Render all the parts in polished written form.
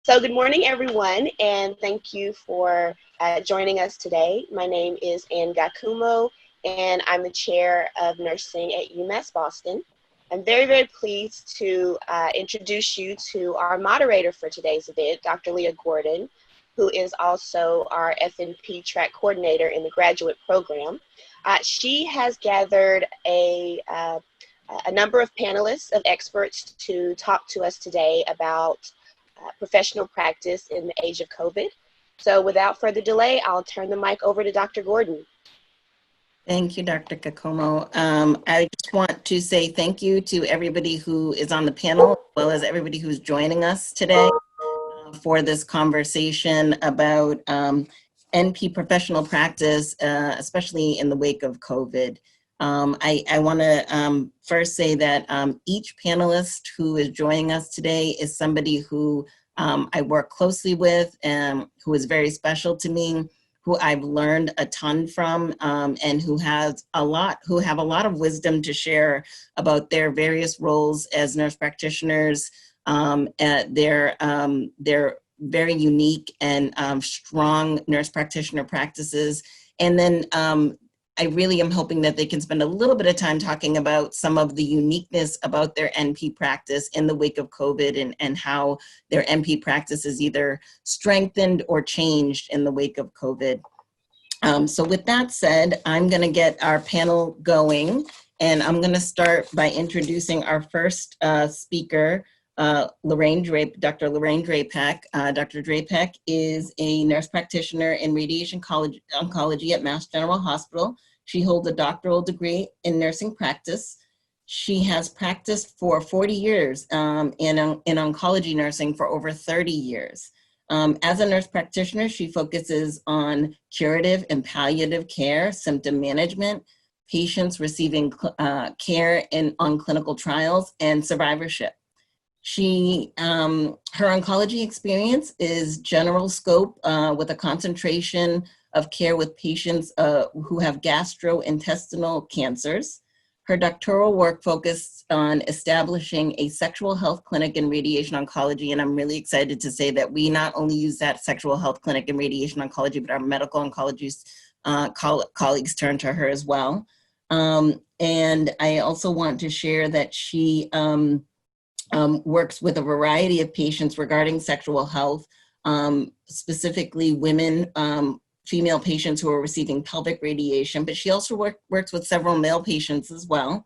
So good morning, everyone, and thank you for joining us today. My name is Ann Gakumo, and I'm the chair of nursing at UMass Boston. I'm very, very pleased to introduce you to our moderator for today's event, Dr. Leah Gordon, who is also our FNP track coordinator in the graduate program. She has gathered a number of panelists of experts to talk to us today about professional practice in the age of COVID. So without further delay, I'll turn the mic over to Dr. Gordon. Thank you, Dr. Kakomo. I just want to say thank you to everybody who is on the panel, as well as everybody who's joining us today for this conversation about NP professional practice, especially in the wake of COVID. I want to first say that each panelist who is joining us today is somebody who I work closely with and who is very special to me, who I've learned a ton from, and who have a lot of wisdom to share about their various roles as nurse practitioners, their very unique and strong nurse practitioner practices, and then I really am hoping that they can spend a little bit of time talking about some of the uniqueness about their NP practice in the wake of COVID and how their NP practice is either strengthened or changed in the wake of COVID. So with that said, I'm going to get our panel going, and I'm going to start by introducing our first speaker, Dr. Lorraine Drapek. Dr. Drapek is a nurse practitioner in radiation oncology at Mass General Hospital. She holds a doctoral degree in nursing practice. She has practiced for 40 years in oncology nursing for over 30 years. As a nurse practitioner, she focuses on curative and palliative care, symptom management, patients receiving care on clinical trials, and survivorship. Her oncology experience is general scope with a concentration of care with patients who have gastrointestinal cancers. Her doctoral work focused on establishing a sexual health clinic in radiation oncology, and I'm really excited to say that we not only use that sexual health clinic in radiation oncology, but our medical oncology colleagues turn to her as well. And I also want to share that she works with a variety of patients regarding sexual health, specifically women, female patients who are receiving pelvic radiation, but she also works with several male patients as well.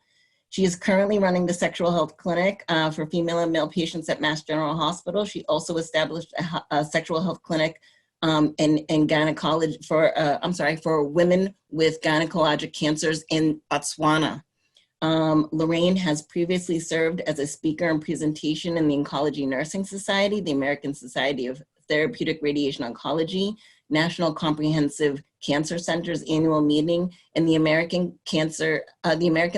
She is currently running the sexual health clinic for female and male patients at Mass General Hospital. She also established a sexual health clinic in gynecology for women with gynecologic cancers in Botswana. Lorraine has previously served as a speaker and presentation in the Oncology Nursing Society, the American Society of Therapeutic Radiation Oncology, National Comprehensive Cancer Center's annual meeting, and the American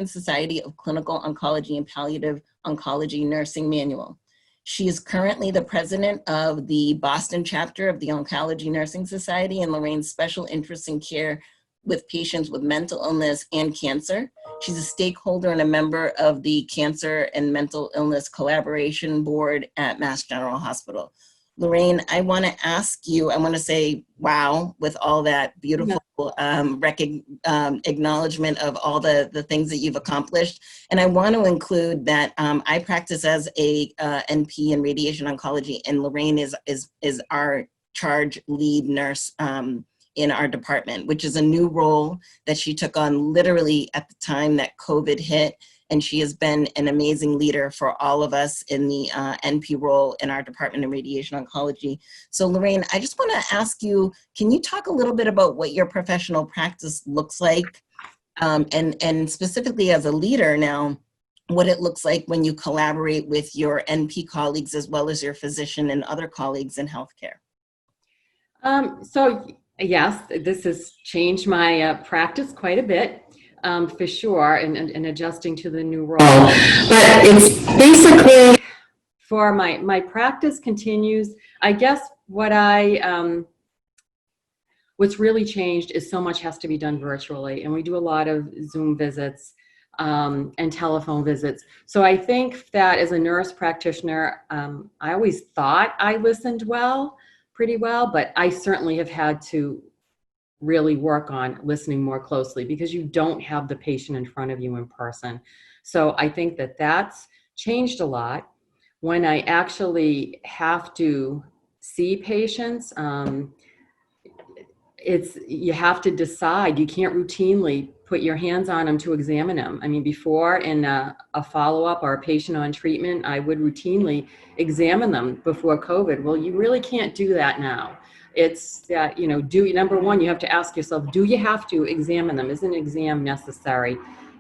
Society of Clinical Oncology and Palliative Oncology Nursing Manual. She is currently the president of the Boston chapter of the Oncology Nursing Society, and Lorraine's special interest in care with patients with mental illness and cancer. She's a stakeholder and a member of the Cancer and Mental Illness Collaboration Board at Mass General Hospital. Lorraine, I want to ask you, I want to say, wow, with all that beautiful acknowledgement of all the things that you've accomplished. And I want to include that I practice as a NP in radiation oncology, and Lorraine is our charge lead nurse in our department, which is a new role that she took on literally at the time that COVID hit. And she has been an amazing leader for all of us in the NP role in our department of radiation oncology. So Lorraine, I just want to ask you, can you talk a little bit about what your professional practice looks like? And specifically as a leader now, what it looks like when you collaborate with your NP colleagues as well as your physician and other colleagues in healthcare? So yes, this has changed my practice quite a bit. For sure, and adjusting to the new role. But it's basically, for my practice continues. I guess what's really changed is so much has to be done virtually, and we do a lot of Zoom visits. and telephone visits. So I think that as a nurse practitioner, I always thought I listened pretty well, but I certainly have had to really work on listening more closely because you don't have the patient in front of you in person. So I think that that's changed a lot. When I actually have to see patients, you have to decide. You can't routinely put your hands on them to examine them. I mean, before in a follow-up or a patient on treatment, I would routinely examine them before COVID. Well, you really can't do that now. It's that, number one, you have to ask yourself, do you have to examine them? Is an exam necessary?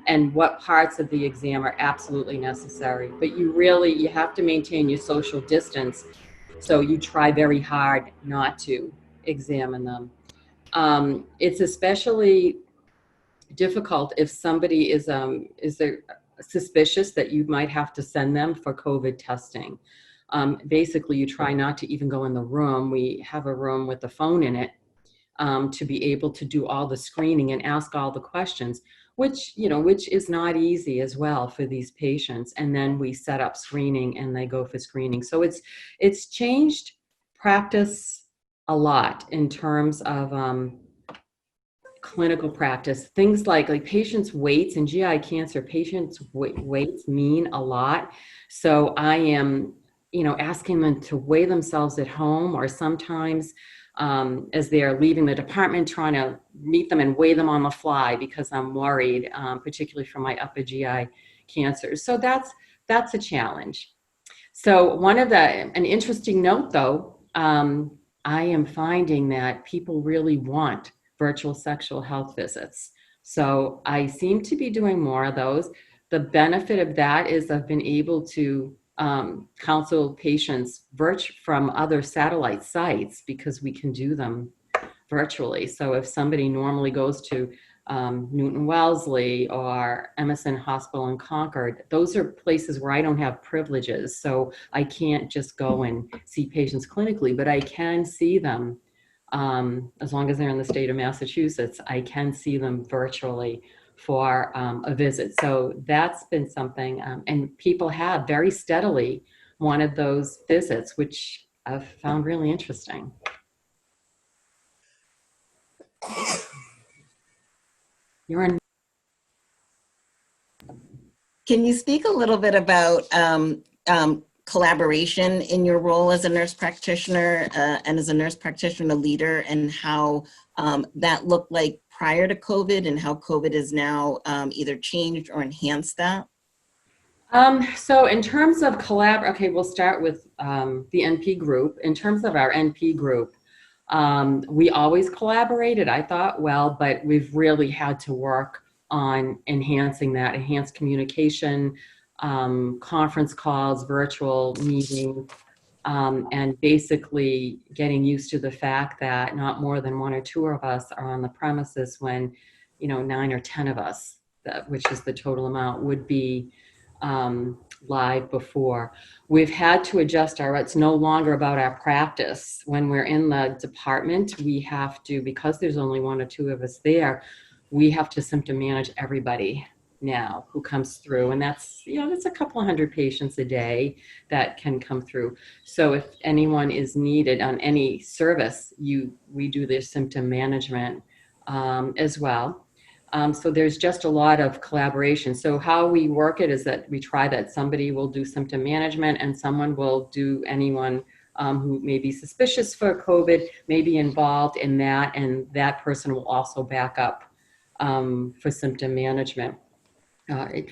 And what parts of the exam are absolutely necessary? But you have to maintain your social distance. So you try very hard not to examine them. It's especially difficult if somebody is there suspicious that you might have to send them for COVID testing. Basically, you try not to even go in the room. We have a room with a phone in it to be able to do all the screening and ask all the questions, which is not easy as well for these patients. And then we set up screening and they go for screening. So it's changed practice a lot in terms of clinical practice. Things like patients' weights and GI cancer, patients' weights mean a lot. So I am, asking them to weigh themselves at home, or sometimes as they're leaving the department, trying to meet them and weigh them on the fly because I'm worried, particularly for my upper GI cancers. So that's a challenge. So an interesting note though, I am finding that people really want virtual sexual health visits. So I seem to be doing more of those. The benefit of that is I've been able to counsel patients from other satellite sites because we can do them virtually. So if somebody normally goes to Newton Wellesley or Emerson Hospital in Concord, those are places where I don't have privileges. So I can't just go and see patients clinically, but I can see them as long as they're in the state of Massachusetts. I can see them virtually for a visit. So that's been something, and people have very steadily wanted those visits, which I've found really interesting. Can you speak a little bit about collaboration in your role as a nurse practitioner and as a nurse practitioner leader, and how that looked like prior to COVID and how COVID has now either changed or enhanced that? So in terms of okay, we'll start with the NP group. In terms of our NP group, we always collaborated, I thought, well, but we've really had to work on enhancing that, enhanced communication, conference calls, virtual meetings, and basically getting used to the fact that not more than one or two of us are on the premises when, 9 or 10 of us, which is the total amount, would be live before. We've had to adjust it's no longer about our practice. When we're in the department, we have to, because there's only 1 or 2 of us there, we have to symptom manage everybody now who comes through. And that's, that's a couple of hundred patients a day that can come through. So if anyone is needed on any service, we do their symptom management as well. So there's just a lot of collaboration. So how we work it is that we try that somebody will do symptom management and someone will do anyone who may be suspicious for COVID, may be involved in that, and that person will also back up for symptom management.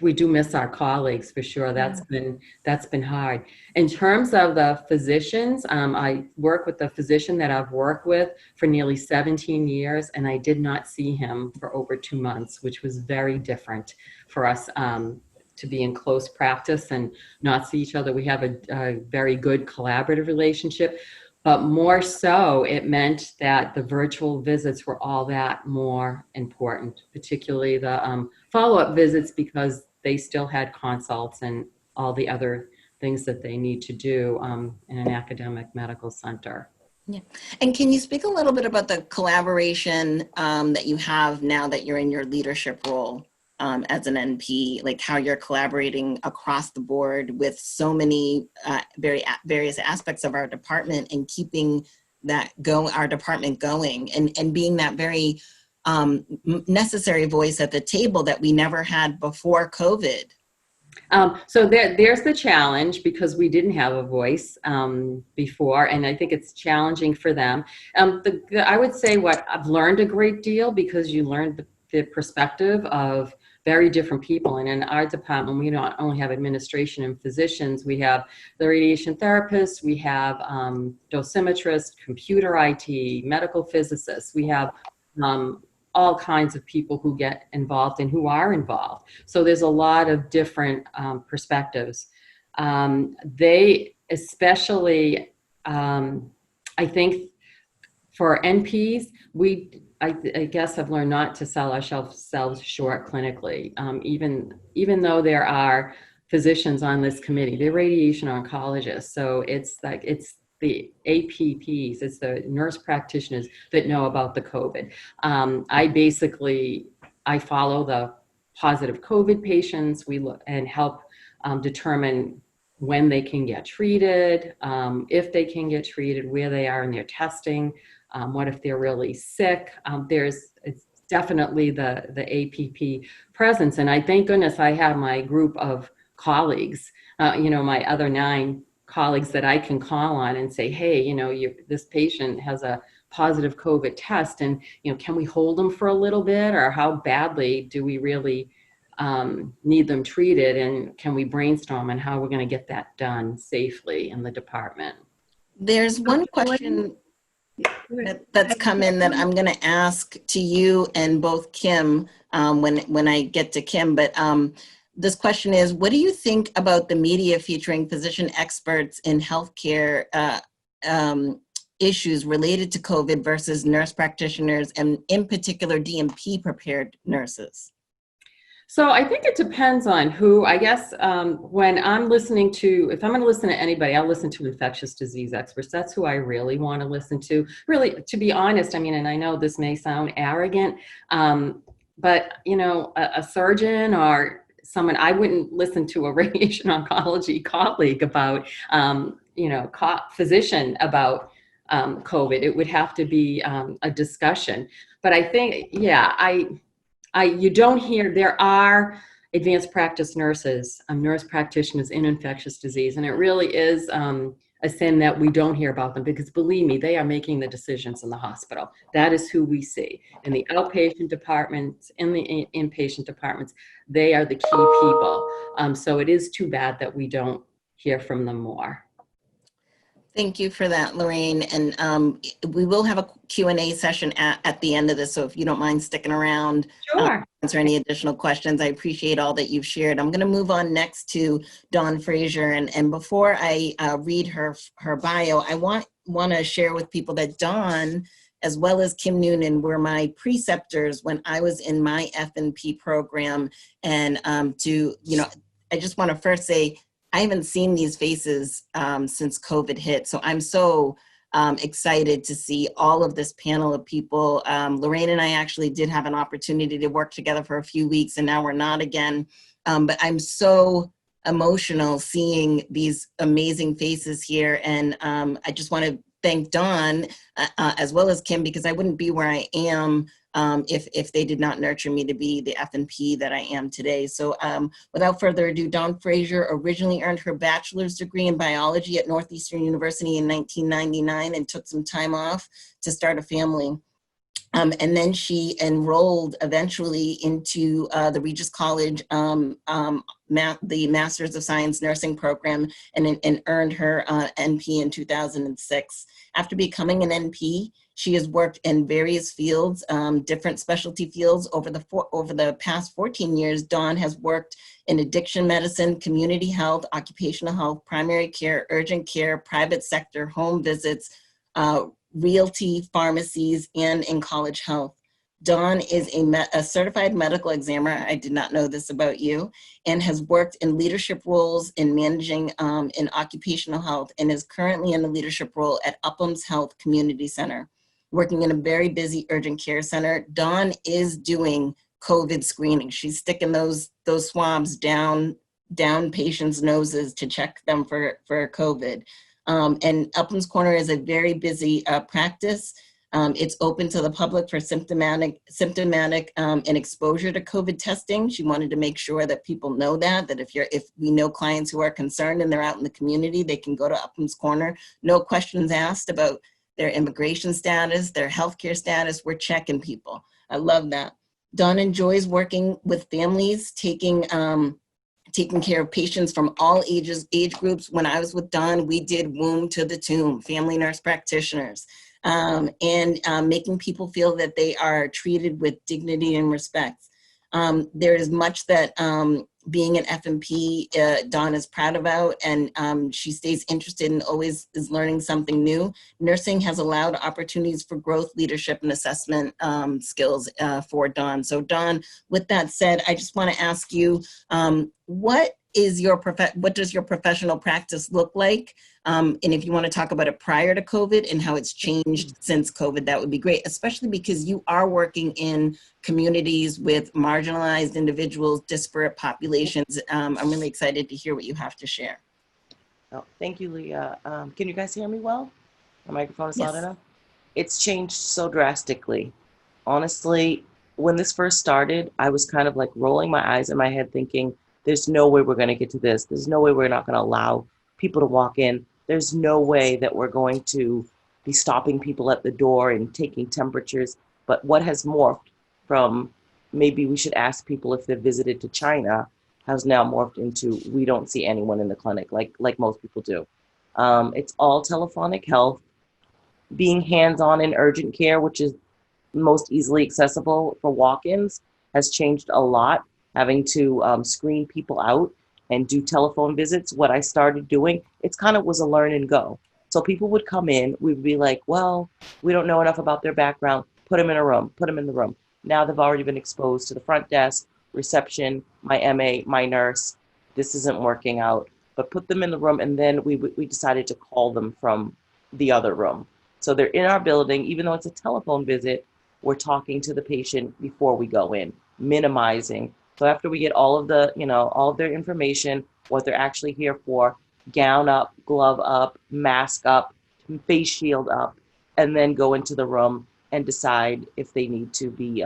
We do miss our colleagues for sure. That's been hard. In terms of the physicians, I work with the physician that I've worked with for nearly 17 years, and I did not see him for over 2 months, which was very different for us to be in close practice and not see each other. We have a very good collaborative relationship, but more so it meant that the virtual visits were all that more important, particularly the follow-up visits, because they still had consults and all the other things that they need to do in an academic medical center. Yeah. And can you speak a little bit about the collaboration that you have now that you're in your leadership role? as an NP, like how you're collaborating across the board with so many various aspects of our department and keeping our department going and being that very necessary voice at the table that we never had before COVID. So there's the challenge, because we didn't have a voice before, and I think it's challenging for them. I would say what I've learned a great deal, because you learned the perspective of very different people. And in our department, we not only have administration and physicians, we have the radiation therapists, we have dosimetrists, computer IT, medical physicists, we have all kinds of people who get involved and who are involved. So there's a lot of different perspectives. They especially, I think for NPs, I guess have learned not to sell ourselves short clinically. Even though there are physicians on this committee, they're radiation oncologists. So it's the APPs, it's the nurse practitioners that know about the COVID. I follow the positive COVID patients. We look and help determine when they can get treated, if they can get treated, where they are in their testing, what if they're really sick. It's definitely the APP presence. And I thank goodness I have my group of colleagues, my other 9 colleagues that I can call on and say, hey, this patient has a positive COVID test, and can we hold them for a little bit, or how badly do we really need them treated, and can we brainstorm on how we're going to get that done safely in the department? There's one question that's come in that I'm going to ask to you and both Kim when I get to Kim, but this question is, what do you think about the media featuring physician experts in healthcare issues related to COVID versus nurse practitioners, and in particular DMP prepared nurses? So I think it depends on who. I guess when I'm listening to, if I'm going to listen to anybody, I'll listen to infectious disease experts. That's who I really want to listen to. Really, to be honest, and I know this may sound arrogant, but a surgeon or someone, I wouldn't listen to a radiation oncology colleague about, physician about COVID. It would have to be a discussion. But I think, you don't hear, there are advanced practice nurses, nurse practitioners in infectious disease, and it really is a sin that we don't hear about them, because believe me, they are making the decisions in the hospital. That is who we see. In the outpatient departments, in the inpatient departments, they are the key people. So it is too bad that we don't hear from them more. Thank you for that, Lorraine. And we will have a Q&A session at the end of this, so if you don't mind sticking around, Sure. Answer any additional questions. I appreciate all that you've shared. I'm going to move on next to Dawn Frazier. And before I read her bio, I want to share with people that Dawn, as well as Kim Noonan, were my preceptors when I was in my F&P program. And I just want to first say, I haven't seen these faces since COVID hit. So I'm so excited to see all of this panel of people. Lorraine and I actually did have an opportunity to work together for a few weeks, and now we're not again. But I'm so emotional seeing these amazing faces here. And I just want to thank Dawn as well as Kim, because I wouldn't be where I am if they did not nurture me to be the F&P that I am today. So without further ado, Dawn Frazier originally earned her bachelor's degree in biology at Northeastern University in 1999 and took some time off to start a family. And then she enrolled eventually into the Regis College, the Master's of Science Nursing program, and earned her NP in 2006. After becoming an NP, she has worked in various fields, different specialty fields. Over the past 14 years, Dawn has worked in addiction medicine, community health, occupational health, primary care, urgent care, private sector, home visits, realty, pharmacies, and in college health. Dawn is a certified medical examiner. I did not know this about you, and has worked in leadership roles in managing in occupational health, and is currently in a leadership role at Upham's Health Community Center, working in a very busy urgent care center. Dawn is doing COVID screening. She's sticking those swabs down patients' noses to check them for COVID. And Upham's Corner is a very busy practice. It's open to the public for symptomatic and exposure to COVID testing. She wanted to make sure that people know that if we know clients who are concerned and they're out in the community, they can go to Upham's Corner. No questions asked about their immigration status, their healthcare status. We're checking people. I love that. Dawn enjoys working with families, taking care of patients from all age groups. When I was with Dawn, we did womb to the tomb, family nurse practitioners, and making people feel that they are treated with dignity and respect. There is much that being an FNP, Dawn is proud about, and she stays interested and always is learning something new. Nursing has allowed opportunities for growth, leadership, and assessment skills for Dawn. So Dawn, with that said, I just want to ask you, what does your professional practice look like? And if you want to talk about it prior to COVID and how it's changed since COVID, that would be great, especially because you are working in communities with marginalized individuals, disparate populations. I'm really excited to hear what you have to share. Oh, thank you, Leah. Can you guys hear me well? My microphone is loud Yes. enough? It's changed so drastically. Honestly, when this first started, I was kind of like rolling my eyes in my head thinking, there's no way we're going to get to this. There's no way we're not going to allow people to walk in. There's no way that we're going to be stopping people at the door and taking temperatures. But what has morphed from maybe we should ask people if they've visited to China has now morphed into we don't see anyone in the clinic like most people do. It's all telephonic health, being hands-on in urgent care, which is most easily accessible for walk-ins, has changed a lot. Having to screen people out and do telephone visits. What I started doing, it's kind of was a learn and go. So people would come in, we'd be like, well, we don't know enough about their background. Put them in a room, put them in the room. Now they've already been exposed to the front desk, reception, my MA, my nurse. This isn't working out, but put them in the room. And then we decided to call them from the other room. So they're in our building, even though it's a telephone visit, we're talking to the patient before we go in, minimizing. So after we get all of the, all of their information, what they're actually here for, gown up, glove up, mask up, face shield up, and then go into the room and decide if they need to be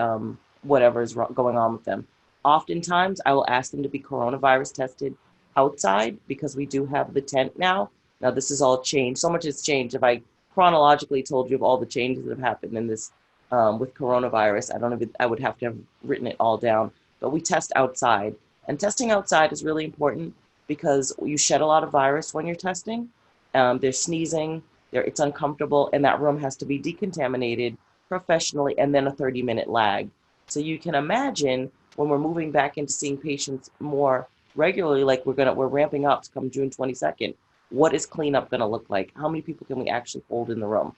whatever is going on with them. Oftentimes, I will ask them to be coronavirus tested outside because we do have the tent now. Now, this is all changed. So much has changed. If I chronologically told you of all the changes that have happened in this with coronavirus, I don't know if I would have to have written it all down. But we test outside, and testing outside is really important because you shed a lot of virus when you're testing. They're sneezing, it's uncomfortable, and that room has to be decontaminated professionally, and then a 30-minute lag. So you can imagine when we're moving back into seeing patients more regularly, like we're ramping up to come June 22nd. What is cleanup going to look like? How many people can we actually hold in the room,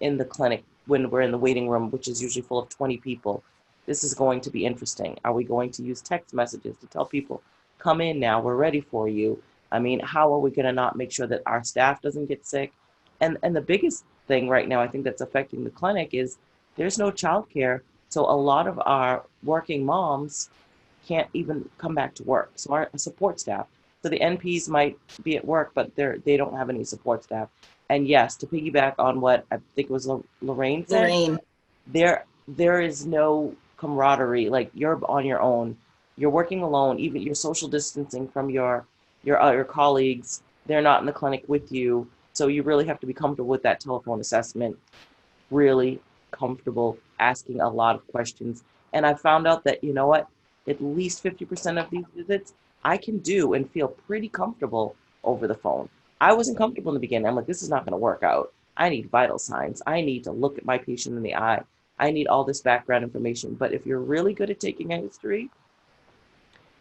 in the clinic when we're in the waiting room, which is usually full of 20 people? This is going to be interesting. Are we going to use text messages to tell people, come in now, we're ready for you? I mean, how are we going to not make sure that our staff doesn't get sick? And the biggest thing right now, I think that's affecting the clinic is there's no childcare. So a lot of our working moms can't even come back to work. So our support staff, so the NPs might be at work, but they don't have any support staff. And yes, to piggyback on what I think it was Lorraine said, there is no camaraderie. Like you're on your own, you're working alone, even you're social distancing from your colleagues. They're not in the clinic with you. So you really have to be comfortable with that telephone assessment, really comfortable asking a lot of questions. And I found out that, at least 50% of these visits I can do and feel pretty comfortable over the phone. I wasn't comfortable in the beginning. I'm like, this is not going to work out. I need vital signs. I need to look at my patient in the eye. I need all this background information. But if you're really good at taking a history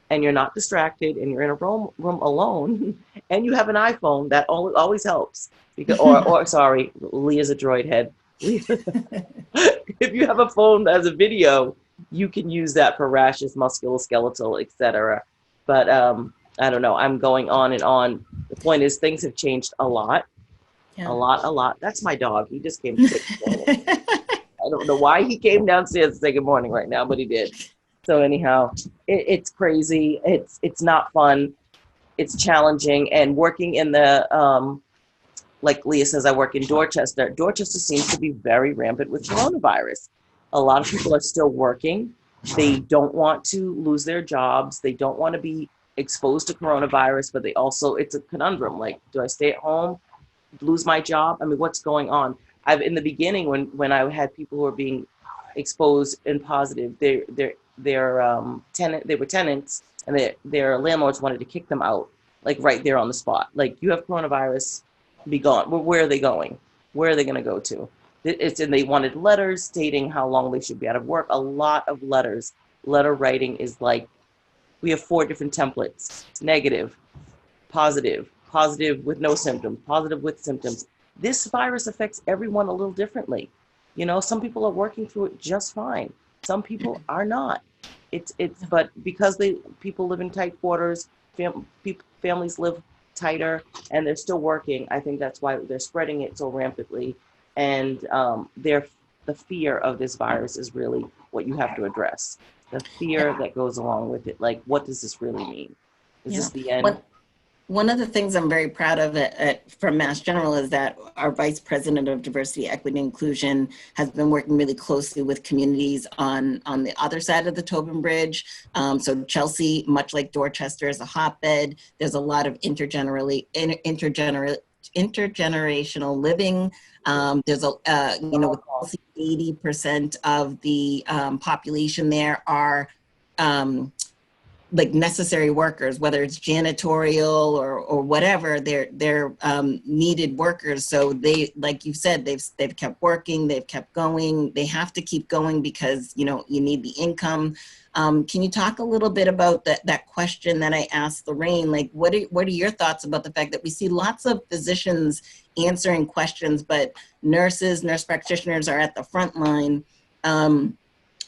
and you're not distracted and you're in a room alone and you have an iPhone, that always helps. Because, or sorry, Leah's a droid head. If you have a phone that has a video, you can use that for rashes, musculoskeletal, etc. But I don't know. I'm going on and on. The point is things have changed a lot. Yeah. A lot. That's my dog. He just came to take a don't know why he came downstairs to say good morning right now, but he did. So anyhow, it's crazy. It's not fun. It's challenging. And working in the, like Leah says, I work in Dorchester. Dorchester seems to be very rampant with coronavirus. A lot of people are still working. They don't want to lose their jobs. They don't want to be exposed to coronavirus, but they also, it's a conundrum. Like, do I stay at home, lose my job? I mean, what's going on? In the beginning, when I had people who were being exposed and positive, they were tenants, and their landlords wanted to kick them out, like right there on the spot. Like, you have coronavirus, be gone. Where are they going? Where are they going to go to? And they wanted letters stating how long they should be out of work. A lot of letters. Letter writing is like, we have 4 different templates: negative, positive, positive with no symptoms, positive with symptoms. This virus affects everyone a little differently. You know, some people are working through it just fine. Some people are not. But because people live in tight quarters, families live tighter, and they're still working. I think that's why they're spreading it so rampantly. And the fear of this virus is really what you have to address. The fear that goes along with it. Like, what does this really mean? Is this the end? One of the things I'm very proud of from Mass General is that our Vice President of Diversity, Equity, and Inclusion has been working really closely with communities on the other side of the Tobin Bridge. So Chelsea, much like Dorchester, is a hotbed. There's a lot of intergenerational living. There's with 80% of the population there are like necessary workers, whether it's janitorial or whatever, they're needed workers. So they, like you said, they've kept working, they've kept going. They have to keep going because, you need the income. Can you talk a little bit about that question that I asked Lorraine? Like, what are your thoughts about the fact that we see lots of physicians answering questions, but nurse practitioners are at the front line?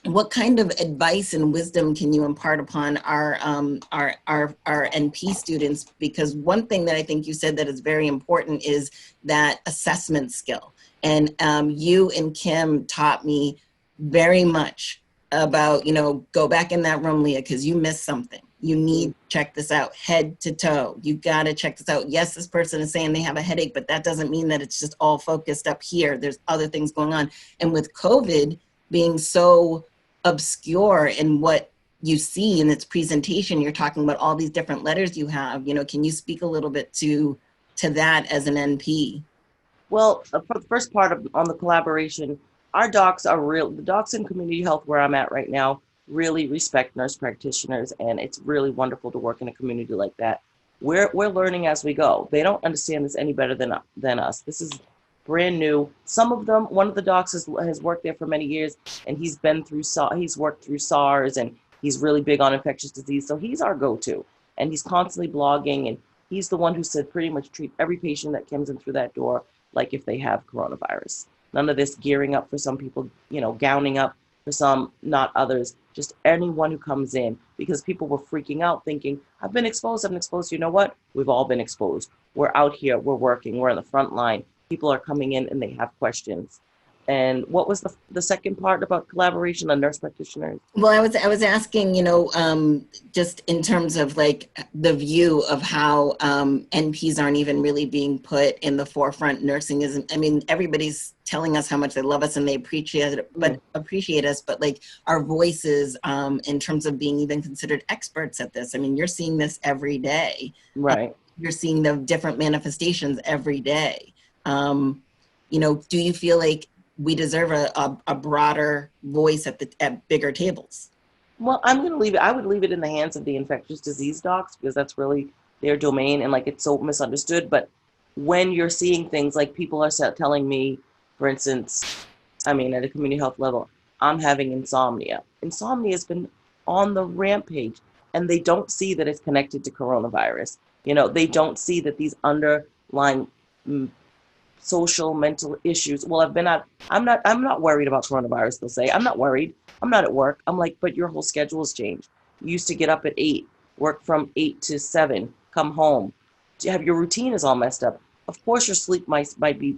What kind of advice and wisdom can you impart upon our NP students? Because one thing that I think you said that is very important is that assessment skill. And you and Kim taught me very much about, go back in that room, Leah, because you missed something. You need to check this out head to toe. You got to check this out. Yes, this person is saying they have a headache, but that doesn't mean that it's just all focused up here. There's other things going on. And with COVID being so obscure in what you see in its presentation, you're talking about all these different letters you have. Can you speak a little bit to that as an NP? Well, for the first part on the collaboration, our docs are real. The docs in community health where I'm at right now really respect nurse practitioners, and it's really wonderful to work in a community like that. We're learning as we go. They don't understand this any better than us. This is brand new. Some of them, one of the docs has worked there for many years, and he's worked through SARS, and he's really big on infectious disease. So he's our go-to, and he's constantly blogging, and he's the one who said pretty much treat every patient that comes in through that door like if they have coronavirus. None of this gearing up for some people, gowning up for some, not others. Just anyone who comes in, because people were freaking out thinking, I've been exposed. You know what? We've all been exposed. We're out here, we're working, we're on the front line. People are coming in and they have questions. And what was the second part about collaboration on nurse practitioners? Well, I was asking, just in terms of like the view of how NPs aren't even really being put in the forefront. Nursing isn't. I mean, everybody's telling us how much they love us and they appreciate us, but like our voices in terms of being even considered experts at this. I mean, you're seeing this every day. Right. You're seeing the different manifestations every day. Do you feel like we deserve a broader voice at bigger tables? Well, I'm going to leave it. I would leave it in the hands of the infectious disease docs, because that's really their domain, and like it's so misunderstood. But when you're seeing things like people are telling me, for instance, at a community health level, I'm having insomnia. Insomnia has been on the rampage, and they don't see that it's connected to coronavirus. They don't see that these underlying social, mental issues. Well, I'm not worried about coronavirus, they'll say. I'm not worried. I'm not at work. I'm like, but your whole schedule has changed. You used to get up at 8, work from 8 to 7, come home. Your routine is all messed up. Of course, your sleep might be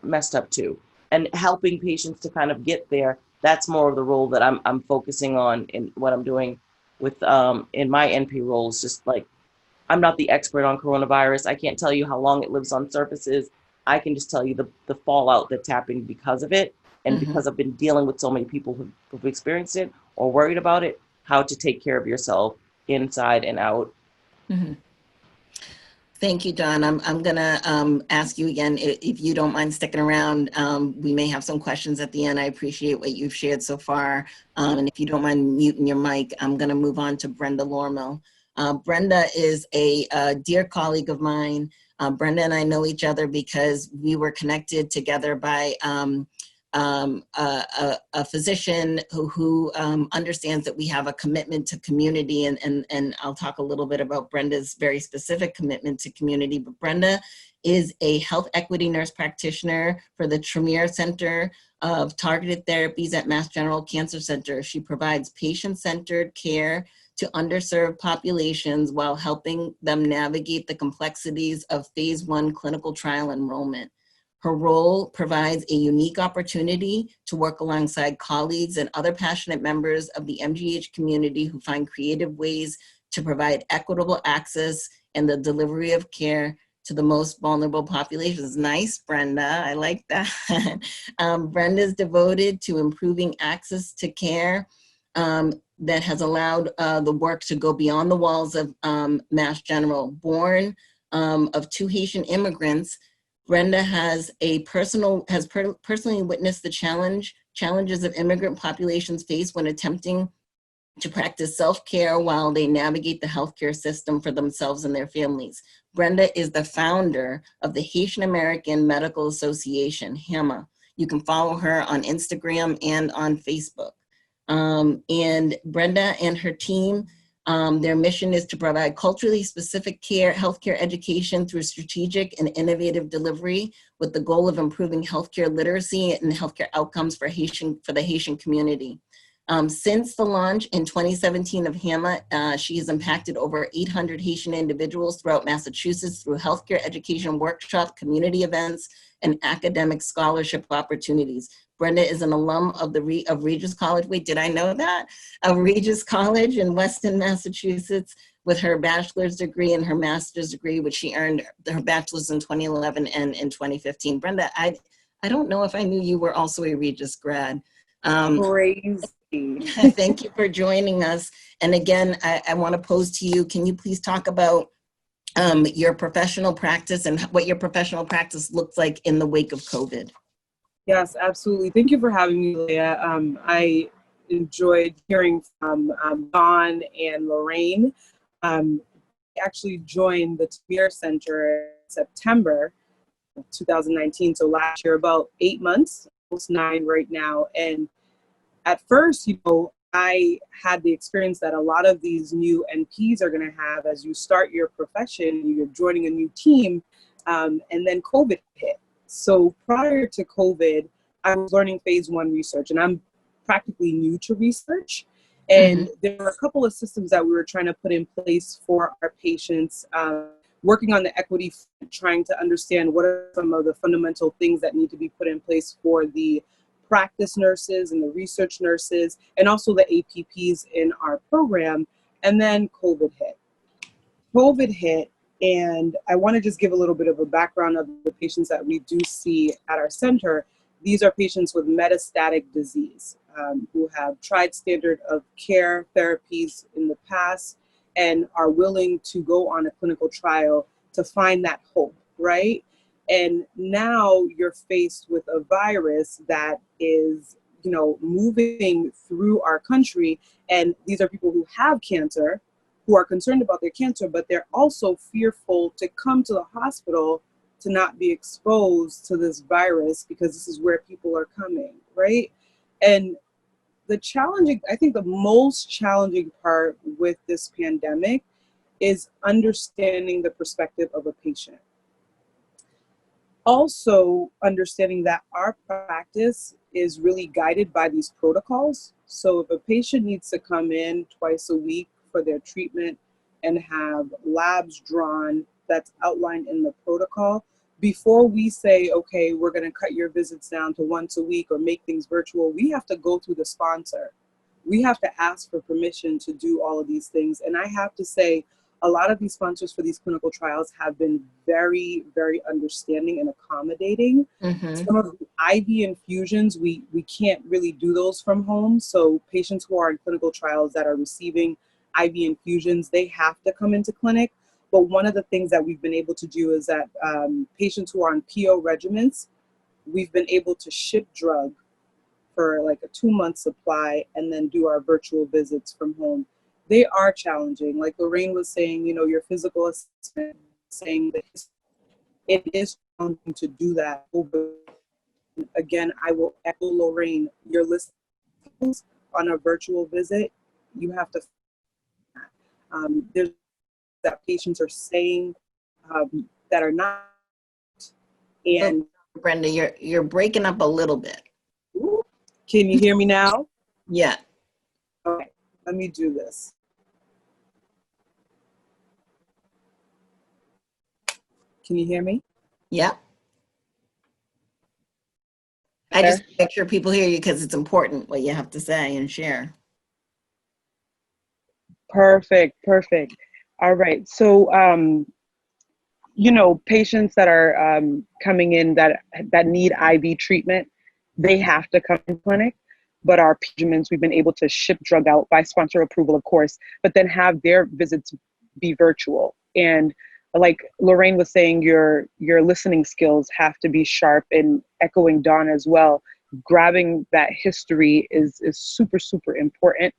messed up too. and helping patients to kind of get there. That's more of the role that I'm focusing on in what I'm doing with in my NP roles. Just like, I'm not the expert on coronavirus. I can't tell you how long it lives on surfaces. I can just tell you the fallout that's happening because of it. And because I've been dealing with so many people who've experienced it or worried about it, how to take care of yourself inside and out. Thank you, Dawn. I'm gonna ask you again, if you don't mind sticking around. We may have some questions at the end. I appreciate what you've shared so far. And if you don't mind muting your mic, I'm gonna move on to Brenda Lormill. Brenda is a dear colleague of mine. Brenda and I know each other because we were connected together by a physician who understands that we have a commitment to community, and I'll talk a little bit about Brenda's very specific commitment to community. But Brenda is a health equity nurse practitioner for the Tremere Center of Targeted Therapies at Mass General Cancer Center. She provides patient-centered care to underserved populations while helping them navigate the complexities of phase 1 clinical trial enrollment. Her role provides a unique opportunity to work alongside colleagues and other passionate members of the MGH community who find creative ways to provide equitable access and the delivery of care to the most vulnerable populations. Nice, Brenda, I like that. Brenda is devoted to improving access to care that has allowed the work to go beyond the walls of Mass General. Born of 2 Haitian immigrants, Brenda has personally witnessed the challenges of immigrant populations face when attempting to practice self-care while they navigate the healthcare system for themselves and their families. Brenda is the founder of the Haitian American Medical Association, HAMA. You can follow her on Instagram and on Facebook. And Brenda and her team, their mission is to provide culturally specific care, healthcare education through strategic and innovative delivery with the goal of improving healthcare literacy and healthcare outcomes for the Haitian community. Since the launch in 2017 of HAMA, she has impacted over 800 Haitian individuals throughout Massachusetts through healthcare education workshops, community events, and academic scholarship opportunities. Brenda is an alum of Regis College. Wait, did I know that? Of Regis College in Weston, Massachusetts, with her bachelor's degree and her master's degree, which she earned her bachelor's in 2011 and in 2015. Brenda, I don't know if I knew you were also a Regis grad. Crazy. Thank you for joining us. And again, I want to pose to you, can you please talk about your professional practice and what your professional practice looks like in the wake of COVID? Yes, absolutely. Thank you for having me, Leah. I enjoyed hearing from Dawn and Lorraine. I actually joined the Tremere Center in September of 2019, so last year, about 8 months, almost 9 right now. And at first, I had the experience that a lot of these new NPs are going to have as you start your profession, you're joining a new team, and then COVID hit. So prior to COVID, I was learning phase 1 research, and I'm practically new to research. And there were a couple of systems that we were trying to put in place for our patients, working on the equity, trying to understand what are some of the fundamental things that need to be put in place for the practice nurses and the research nurses, and also the APPs in our program. And then COVID hit. And I want to just give a little bit of a background of the patients that we do see at our center. These are patients with metastatic disease who have tried standard of care therapies in the past and are willing to go on a clinical trial to find that hope, right? And now you're faced with a virus that is, moving through our country. And these are people who have cancer, who are concerned about their cancer, but they're also fearful to come to the hospital to not be exposed to this virus because this is where people are coming, right? And I think the most challenging part with this pandemic is understanding the perspective of a patient. Also understanding that our practice is really guided by these protocols. So if a patient needs to come in twice a week for their treatment and have labs drawn that's outlined in the protocol, before we say, okay, we're going to cut your visits down to once a week or make things virtual, we have to go through the sponsor. We have to ask for permission to do all of these things. And I have to say, a lot of these sponsors for these clinical trials have been very, very understanding and accommodating. Some of the IV infusions, we can't really do those from home. So patients who are in clinical trials that are receiving IV infusions, they have to come into clinic. But one of the things that we've been able to do is that patients who are on PO regimens, we've been able to ship drug for like a 2-month supply and then do our virtual visits from home. They are challenging. Like Lorraine was saying, you know, your physical assessment, saying that it is challenging to do that over. Again, I will echo Lorraine, your listings on a virtual visit, you have to, there's that patients are saying that are not, and Brenda, you're breaking up a little bit. Can you hear me now? Yeah. Okay, let me do this. Can you hear me? Yeah. I just make sure people hear you because it's important what you have to say and share. Perfect. All right. So, you know, patients that are coming in that need IV treatment, they have to come in clinic. But our regimens, we've been able to ship drug out by sponsor approval, of course, but then have their visits be virtual. And like Lorraine was saying, your listening skills have to be sharp, and echoing Dawn as well. Grabbing that history is super, super important.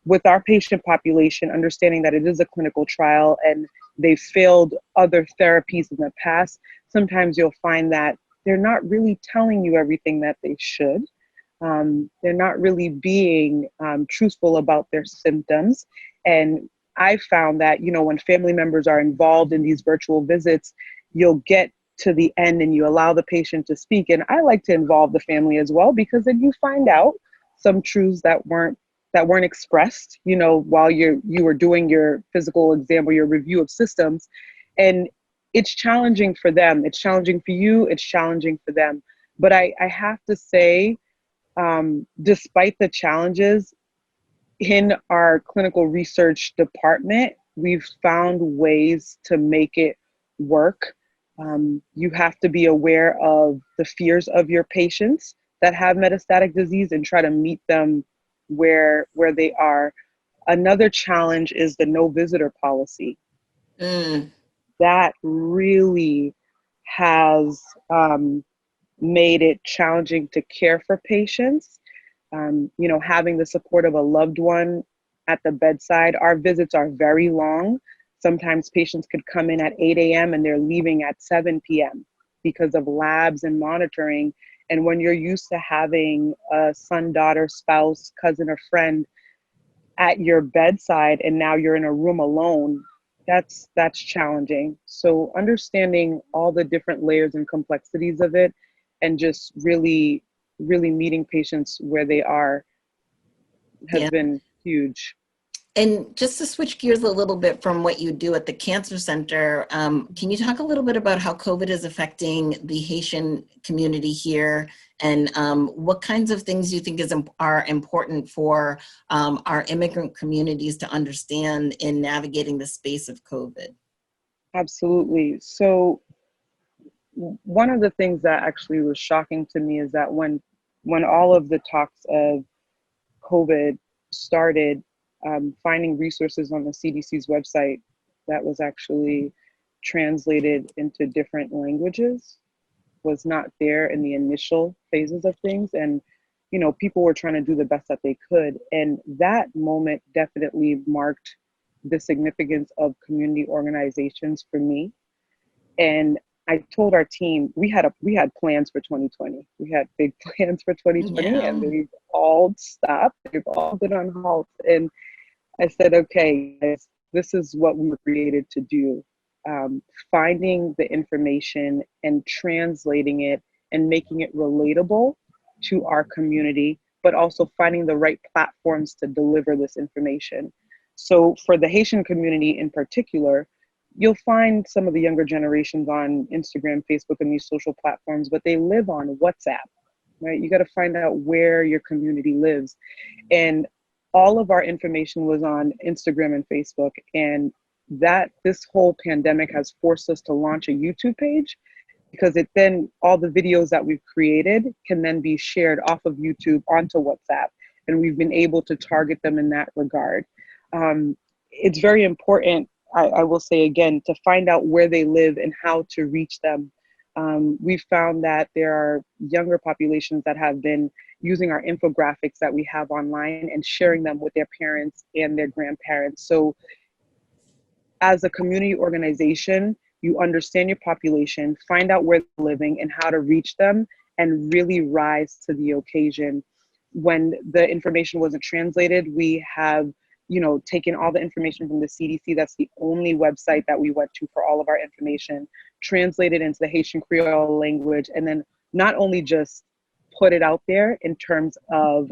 With our patient population, understanding that it is a clinical trial and they've failed other therapies in the past, sometimes you'll find that they're not really telling you everything that they should. They're not really being truthful about their symptoms. And I found that, you know, when family members are involved in these virtual visits, you'll get to the end and you allow the patient to speak. And I like to involve the family as well, because then you find out some truths that weren't expressed, you know, while you were doing your physical exam or your review of systems. And it's challenging for them. It's challenging for you. It's challenging for them. But I have to say, despite the challenges, in our clinical research department, we've found ways to make it work. You have to be aware of the fears of your patients that have metastatic disease and try to meet them where they are. Another challenge is the no visitor policy. That really has made it challenging to care for patients. You know, having the support of a loved one at the bedside. Our visits are very long. Sometimes patients could come in at 8 a.m. and they're leaving at 7 p.m. because of labs and monitoring. And when you're used to having a son, daughter, spouse, cousin, or friend at your bedside, and now you're in a room alone, that's challenging. So understanding all the different layers and complexities of it, and just really meeting patients where they are has been huge. And just to switch gears a little bit from what you do at the Cancer Center, can you talk a little bit about how COVID is affecting the Haitian community here, and what kinds of things you think are important for our immigrant communities to understand in navigating the space of COVID? Absolutely. So one of the things that actually was shocking to me is that when all of the talks of COVID started, finding resources on the CDC's website that was actually translated into different languages was not there in the initial phases of things. And, you know, people were trying to do the best that they could. And that moment definitely marked the significance of community organizations for me. And I told our team, we had plans for 2020. We had big plans for 2020, and they've all stopped. They've all been on halt. And I said, okay, guys, this is what we were created to do. Finding the information and translating it and making it relatable to our community, but also finding the right platforms to deliver this information. So for the Haitian community in particular, you'll find some of the younger generations on Instagram, Facebook, and these social platforms, but they live on WhatsApp, right? You got to find out where your community lives. And all of our information was on Instagram and Facebook. And this whole pandemic has forced us to launch a YouTube page, because it then, all the videos that we've created can then be shared off of YouTube onto WhatsApp. And we've been able to target them in that regard. It's very important, I will say again, to find out where they live and how to reach them. We've found that there are younger populations that have been using our infographics that we have online and sharing them with their parents and their grandparents. So as a community organization, you understand your population, find out where they're living and how to reach them, and really rise to the occasion. When the information wasn't translated, we have, taken all the information from the CDC. That's the only website that we went to for all of our information, translated into the Haitian Creole language, and then not only just put it out there in terms of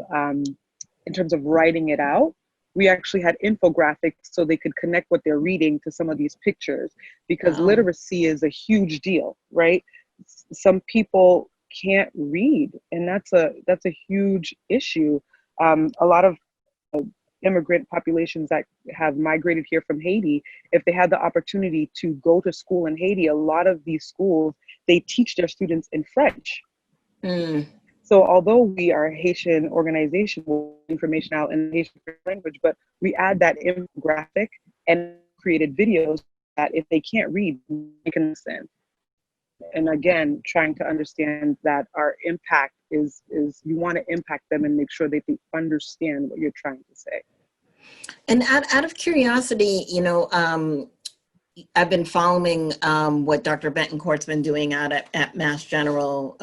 writing it out, we actually had infographics so they could connect what they're reading to some of these pictures, because Wow. literacy is a huge deal, right? Some people can't read, and that's a huge issue. A lot of immigrant populations that have migrated here from Haiti, if they had the opportunity to go to school in Haiti, a lot of these schools, they teach their students in French. Mm. So although we are a Haitian organization with information out in the Haitian language, but we add that infographic and created videos that if they can't read, they can listen. And again, trying to understand that our impact is you want to impact them and make sure that they understand what you're trying to say. And out of curiosity, I've been following what Dr. Betancourt's been doing out at Mass General,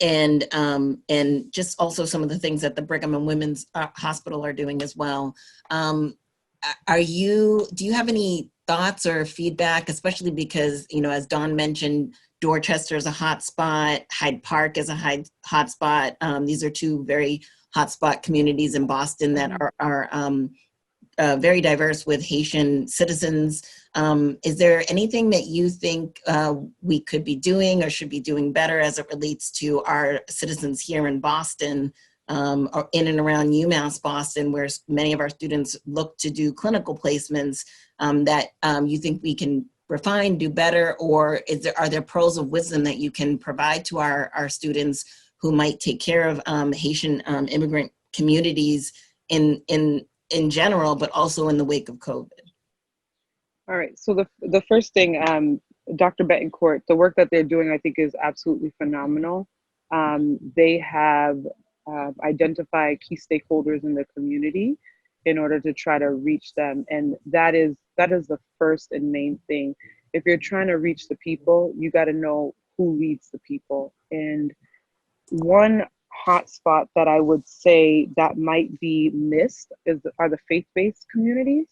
and just also some of the things that the Brigham and Women's Hospital are doing as well. Do you have any thoughts or feedback, especially because, as Dawn mentioned, Dorchester is a hot spot, Hyde Park is a hot spot. These are two very hot spot communities in Boston that are very diverse with Haitian citizens. Is there anything that you think we could be doing or should be doing better as it relates to our citizens here in Boston, or in and around UMass Boston, where many of our students look to do clinical placements, that you think we can refine, do better, or are there pearls of wisdom that you can provide to our students who might take care of Haitian immigrant communities in general, but also in the wake of COVID? All right. So the first thing, Dr. Betancourt, the work that they're doing, I think, is absolutely phenomenal. They have identified key stakeholders in the community in order to try to reach them, and that is the first and main thing. If you're trying to reach the people, you got to know who leads the people. And one hotspot that I would say that might be missed are the faith-based communities.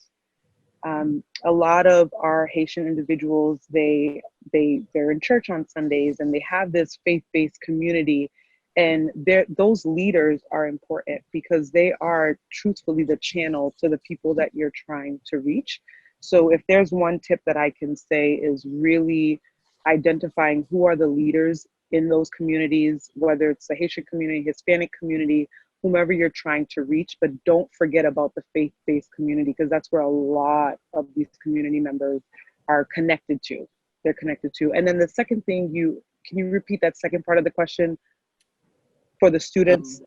A lot of our Haitian individuals, they're in church on Sundays, and they have this faith-based community, and those leaders are important because they are truthfully the channel to the people that you're trying to reach. So if there's one tip that I can say, is really identifying who are the leaders in those communities, whether it's the Haitian community, Hispanic community, whomever you're trying to reach, but don't forget about the faith-based community, because that's where a lot of these community members are connected to. They're connected to. And then the second thing, can you repeat that second part of the question for the students?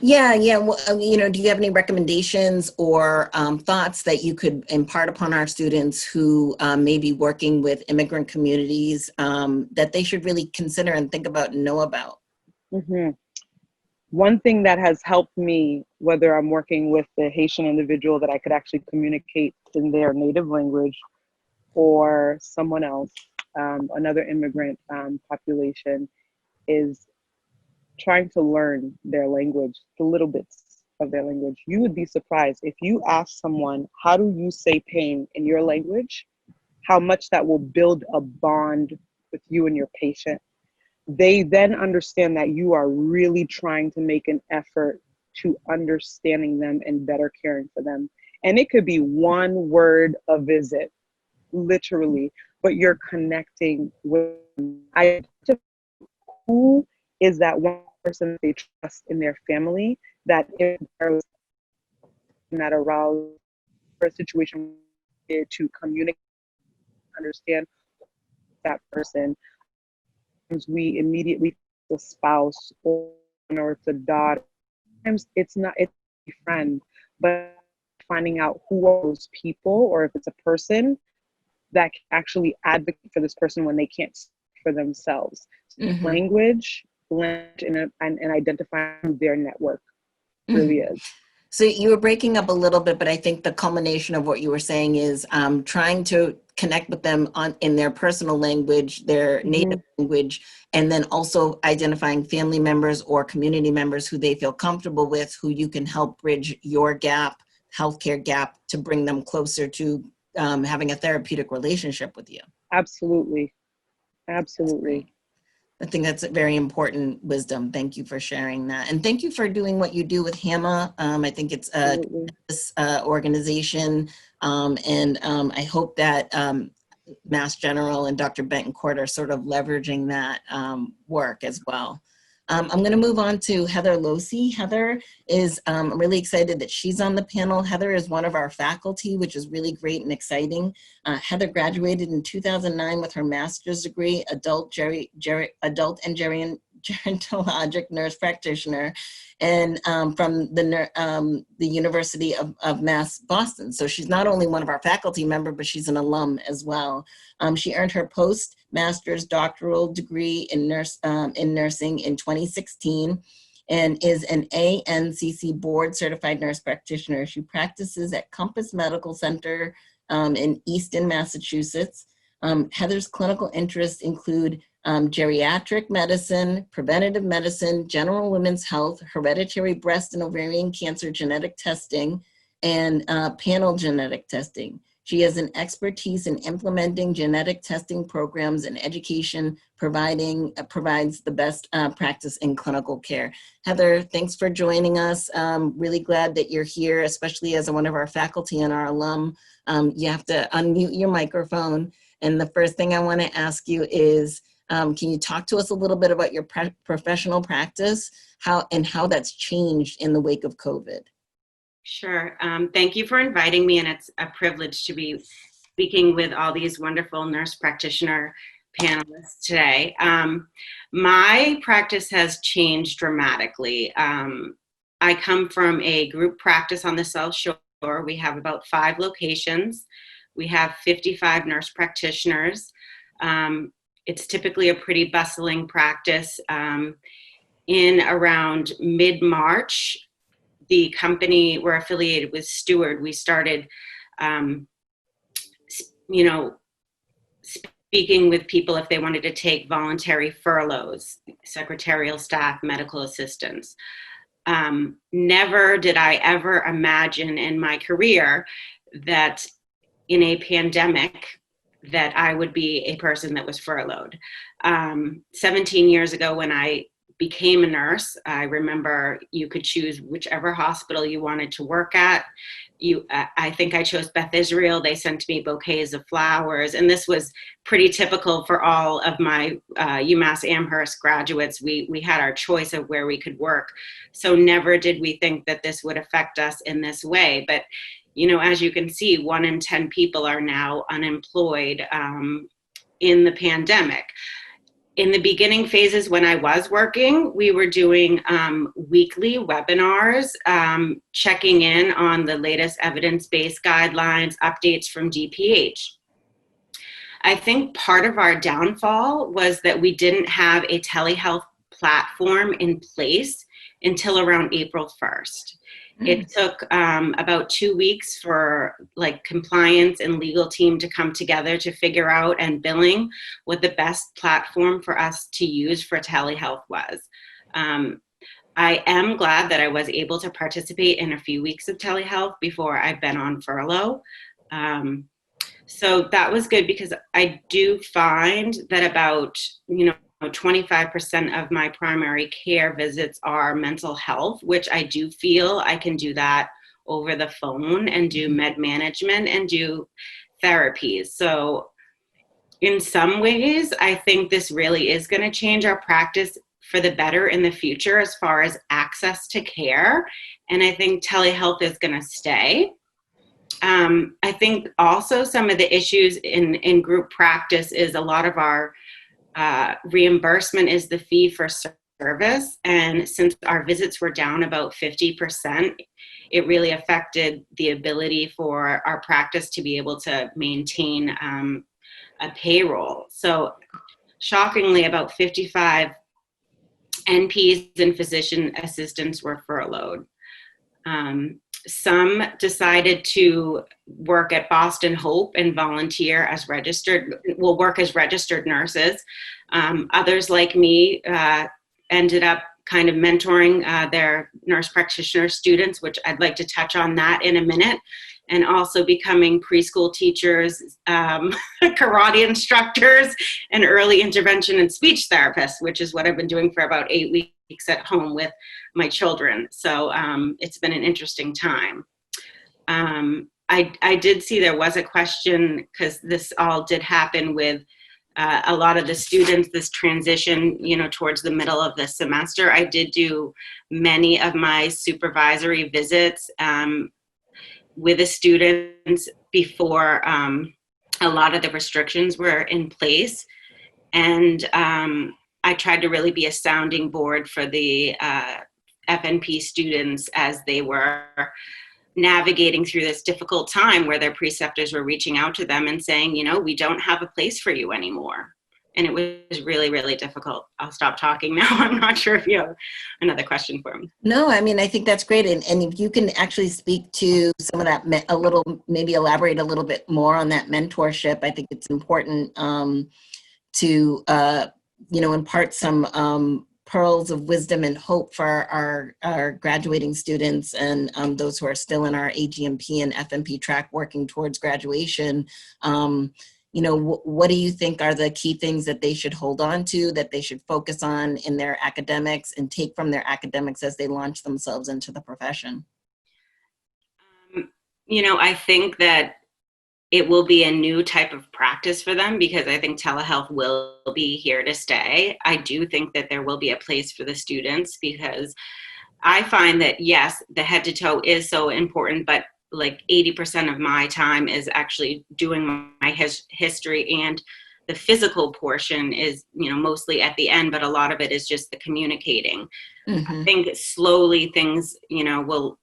Yeah. Well, do you have any recommendations or thoughts that you could impart upon our students who may be working with immigrant communities that they should really consider and think about and know about? Mm-hmm. One thing that has helped me, whether I'm working with the Haitian individual that I could actually communicate in their native language, or someone else, another immigrant population, is trying to learn their language, the little bits of their language. You would be surprised if you ask someone, how do you say pain in your language, how much that will build a bond with you and your patient. They then understand that you are really trying to make an effort to understanding them and better caring for them. And it could be one word a visit, literally, but you're connecting with them. Who is that one person they trust in their family that if there's that aroused for a situation to communicate, understand that person, we immediately the spouse or it's a daughter. Sometimes it's a friend, but finding out who are those people or if it's a person that can actually advocate for this person when they can't speak for themselves. Mm-hmm. Language and identifying their network really is. So you were breaking up a little bit, but I think the culmination of what you were saying is trying to connect with them in their personal language, their native language, and then also identifying family members or community members who they feel comfortable with, who you can help bridge your gap, healthcare gap, to bring them closer to having a therapeutic relationship with you. Absolutely. Absolutely. I think that's a very important wisdom. Thank you for sharing that. And thank you for doing what you do with HAMA. I think it's a organization. I hope that Mass General and Dr. Betancourt are sort of leveraging that work as well. I'm going to move on to Heather Losey. Heather is, I'm really excited that she's on the panel. Heather is one of our faculty, which is really great and exciting. Heather graduated in 2009 with her master's degree, adult and gerontologic nurse practitioner, and from the University of Mass Boston. So she's not only one of our faculty member, but she's an alum as well. She earned her postmaster's doctoral degree in nursing in 2016 and is an ANCC board certified nurse practitioner. She practices at Compass Medical Center in Easton, Massachusetts. Heather's clinical interests include geriatric medicine, preventative medicine, general women's health, hereditary breast and ovarian cancer genetic testing, and panel genetic testing. She has an expertise in implementing genetic testing programs and education, provides the best practice in clinical care. Heather, thanks for joining us. Really glad that you're here, especially as one of our faculty and our alum. You have to unmute your microphone. And the first thing I want to ask you is, can you talk to us a little bit about your professional practice, how that's changed in the wake of COVID? Sure. Thank you for inviting me, and it's a privilege to be speaking with all these wonderful nurse practitioner panelists today. My practice has changed dramatically. I come from a group practice on the South Shore. We have about 5 locations. We have 55 nurse practitioners. It's typically a pretty bustling practice. In around mid-March, the company, we're affiliated with Steward. We started, speaking with people if they wanted to take voluntary furloughs, secretarial staff, medical assistants. Never did I ever imagine in my career that in a pandemic that I would be a person that was furloughed. 17 years ago when I became a nurse, I remember you could choose whichever hospital you wanted to work at. I think I chose Beth Israel. They sent me bouquets of flowers, and this was pretty typical for all of my UMass Amherst graduates. We had our choice of where we could work, so never did we think that this would affect us in this way. But as you can see, 1 in 10 people are now unemployed in the pandemic. In the beginning phases when I was working, we were doing weekly webinars, checking in on the latest evidence-based guidelines, updates from DPH. I think part of our downfall was that we didn't have a telehealth platform in place until around April 1st. It took about 2 weeks for compliance and legal team to come together to figure out, and billing, what the best platform for us to use for telehealth was. I am glad that I was able to participate in a few weeks of telehealth before I've been on furlough. So that was good, because I do find that about, 25% of my primary care visits are mental health, which I do feel I can do that over the phone and do med management and do therapies. So in some ways, I think this really is going to change our practice for the better in the future as far as access to care. And I think telehealth is going to stay. I think also some of the issues in group practice is a lot of our reimbursement is the fee for service. And since our visits were down about 50%, it really affected the ability for our practice to be able to maintain a payroll. So shockingly, about 55 NPs and physician assistants were furloughed. Some decided to work at Boston Hope and volunteer as work as registered nurses. Others like me ended up kind of mentoring their nurse practitioner students, which I'd like to touch on that in a minute, and also becoming preschool teachers, karate instructors, and early intervention and speech therapists, which is what I've been doing for about 8 weeks at home with my children. So it's been an interesting time. I did see there was a question, because this all did happen with a lot of the students, this transition, towards the middle of the semester. I did do many of my supervisory visits with the students before a lot of the restrictions were in place. And I tried to really be a sounding board for the FNP students as they were navigating through this difficult time where their preceptors were reaching out to them and saying, we don't have a place for you anymore. And it was really, really difficult. I'll stop talking now. I'm not sure if you have another question for me. No, I mean, I think that's great. And if you can actually speak to some of that, maybe elaborate a little bit more on that mentorship, I think it's important to, impart some pearls of wisdom and hope for our graduating students and those who are still in our AGMP and FNP track working towards graduation. What do you think are the key things that they should hold on to, that they should focus on in their academics and take from their academics as they launch themselves into the profession? I think that it will be a new type of practice for them, because I think telehealth will be here to stay. I do think that there will be a place for the students, because I find that, yes, the head to toe is so important, but like 80% of my time is actually doing my history, and the physical portion is, mostly at the end, but a lot of it is just the communicating. Mm-hmm. I think slowly things, will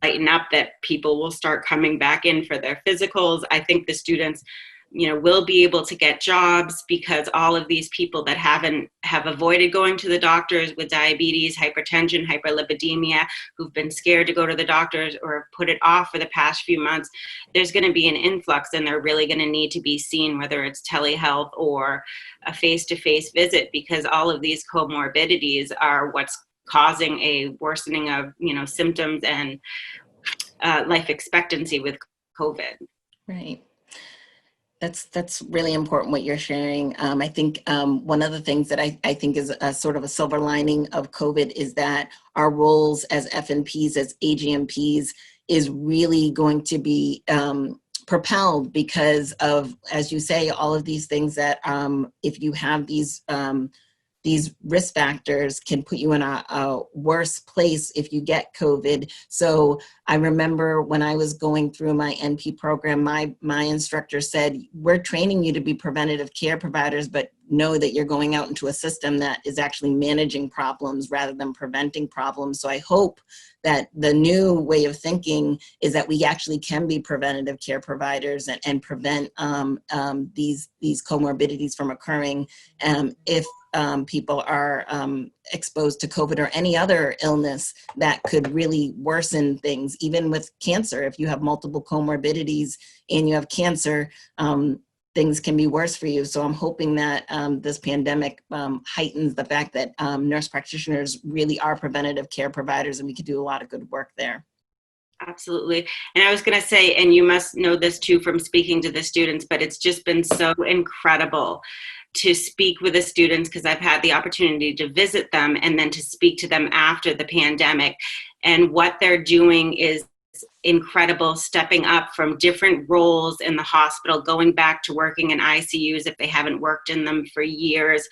lighten up, that people will start coming back in for their physicals. I think the students, will be able to get jobs, because all of these people that have avoided going to the doctors with diabetes, hypertension, hyperlipidemia, who've been scared to go to the doctors or put it off for the past few months, there's going to be an influx, and they're really going to need to be seen, whether it's telehealth or a face-to-face visit, because all of these comorbidities are what's causing a worsening of, symptoms and life expectancy with COVID. Right. That's really important what you're sharing. I think one of the things that I think is a sort of a silver lining of COVID is that our roles as FNPs, as AGMPs, is really going to be propelled because of, as you say, all of these things that if you have these risk factors can put you in a worse place if you get COVID. So I remember when I was going through my NP program, my instructor said, we're training you to be preventative care providers, but know that you're going out into a system that is actually managing problems rather than preventing problems. So I hope that the new way of thinking is that we actually can be preventative care providers and prevent these comorbidities from occurring if people are exposed to COVID or any other illness that could really worsen things, even with cancer. If you have multiple comorbidities and you have cancer, things can be worse for you. So I'm hoping that this pandemic heightens the fact that nurse practitioners really are preventative care providers, and we could do a lot of good work there. Absolutely. And I was going to say, and you must know this too from speaking to the students, but it's just been so incredible to speak with the students, because I've had the opportunity to visit them and then to speak to them after the pandemic. And what they're doing is incredible, stepping up from different roles in the hospital, going back to working in ICUs if they haven't worked in them for years.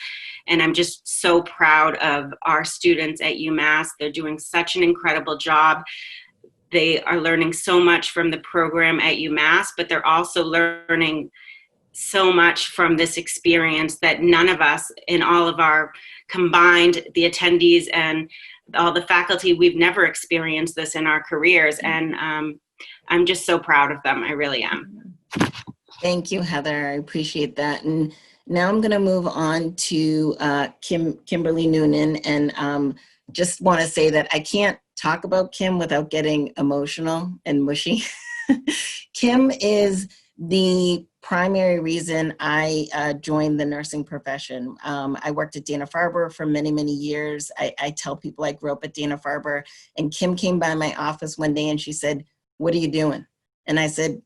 And I'm just so proud of our students at UMass. They're doing such an incredible job. They are learning so much from the program at UMass, but they're also learning so much from this experience that none of us in all of our combined, the attendees and all the faculty, we've never experienced this in our careers. And I'm just so proud of them. I really am. Thank you, Heather. I appreciate that. And now I'm going to move on to Kimberly Noonan, and just want to say that I can't talk about Kim without getting emotional and mushy. Kim is the primary reason I joined the nursing profession. I worked at Dana-Farber for many, many years. I tell people I grew up at Dana-Farber, and Kim came by my office one day and she said, "What are you doing?" And I said,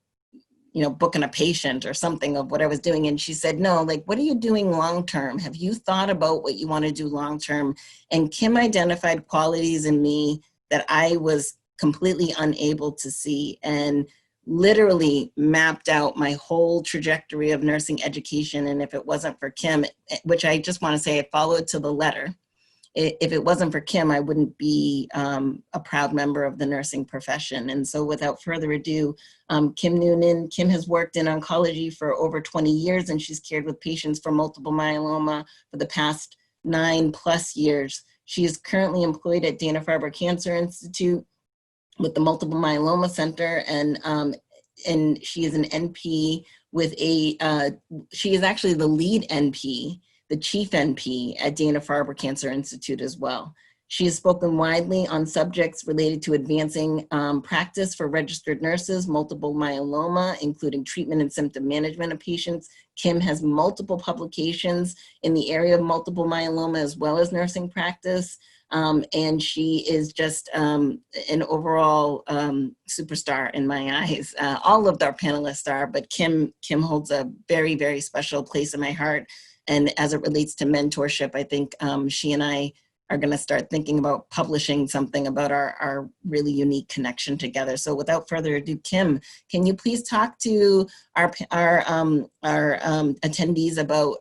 you know, booking a patient or something of what I was doing. And she said, "No, like, what are you doing long-term? Have you thought about what you want to do long-term?" And Kim identified qualities in me that I was completely unable to see, and literally mapped out my whole trajectory of nursing education. And if it wasn't for Kim, which I just want to say I followed to the letter, if it wasn't for Kim, I wouldn't be a proud member of the nursing profession. And so without further ado, Kim Noonan. Kim has worked in oncology for over 20 years, and she's cared with patients for multiple myeloma for the past 9+ years. She is currently employed at Dana-Farber Cancer Institute with the Multiple Myeloma Center, and she is an NP with she is actually the lead NP, the chief NP at Dana-Farber Cancer Institute as well. She has spoken widely on subjects related to advancing practice for registered nurses, multiple myeloma, including treatment and symptom management of patients. Kim has multiple publications in the area of multiple myeloma as well as nursing practice. And she is just an overall superstar in my eyes. All of our panelists are, but Kim holds a very, very special place in my heart. And as it relates to mentorship, I think she and I are going to start thinking about publishing something about our really unique connection together. So without further ado, Kim, can you please talk to our attendees about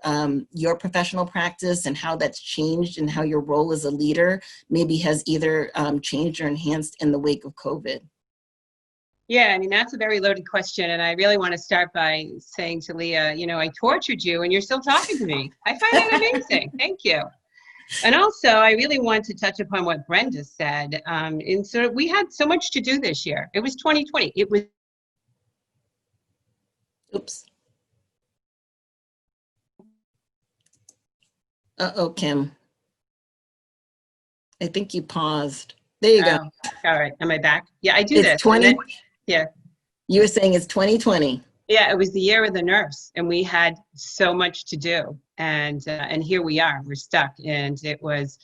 your professional practice and how that's changed and how your role as a leader maybe has either changed or enhanced in the wake of COVID? Yeah, I mean, that's a very loaded question. And I really want to start by saying to Leah, you know, I tortured you and you're still talking to me. I find that amazing. Thank you. And also, I really want to touch upon what Brenda said. And so we had so much to do this year. It was 2020. It was. Oops. Uh-oh, Kim. I think you paused. There you go. All right. Am I back? Yeah, I do it's this. 20. Yeah. You were saying it's 2020. Yeah, it was the year of the nurse, and we had so much to do, and here we are. We're stuck, and it was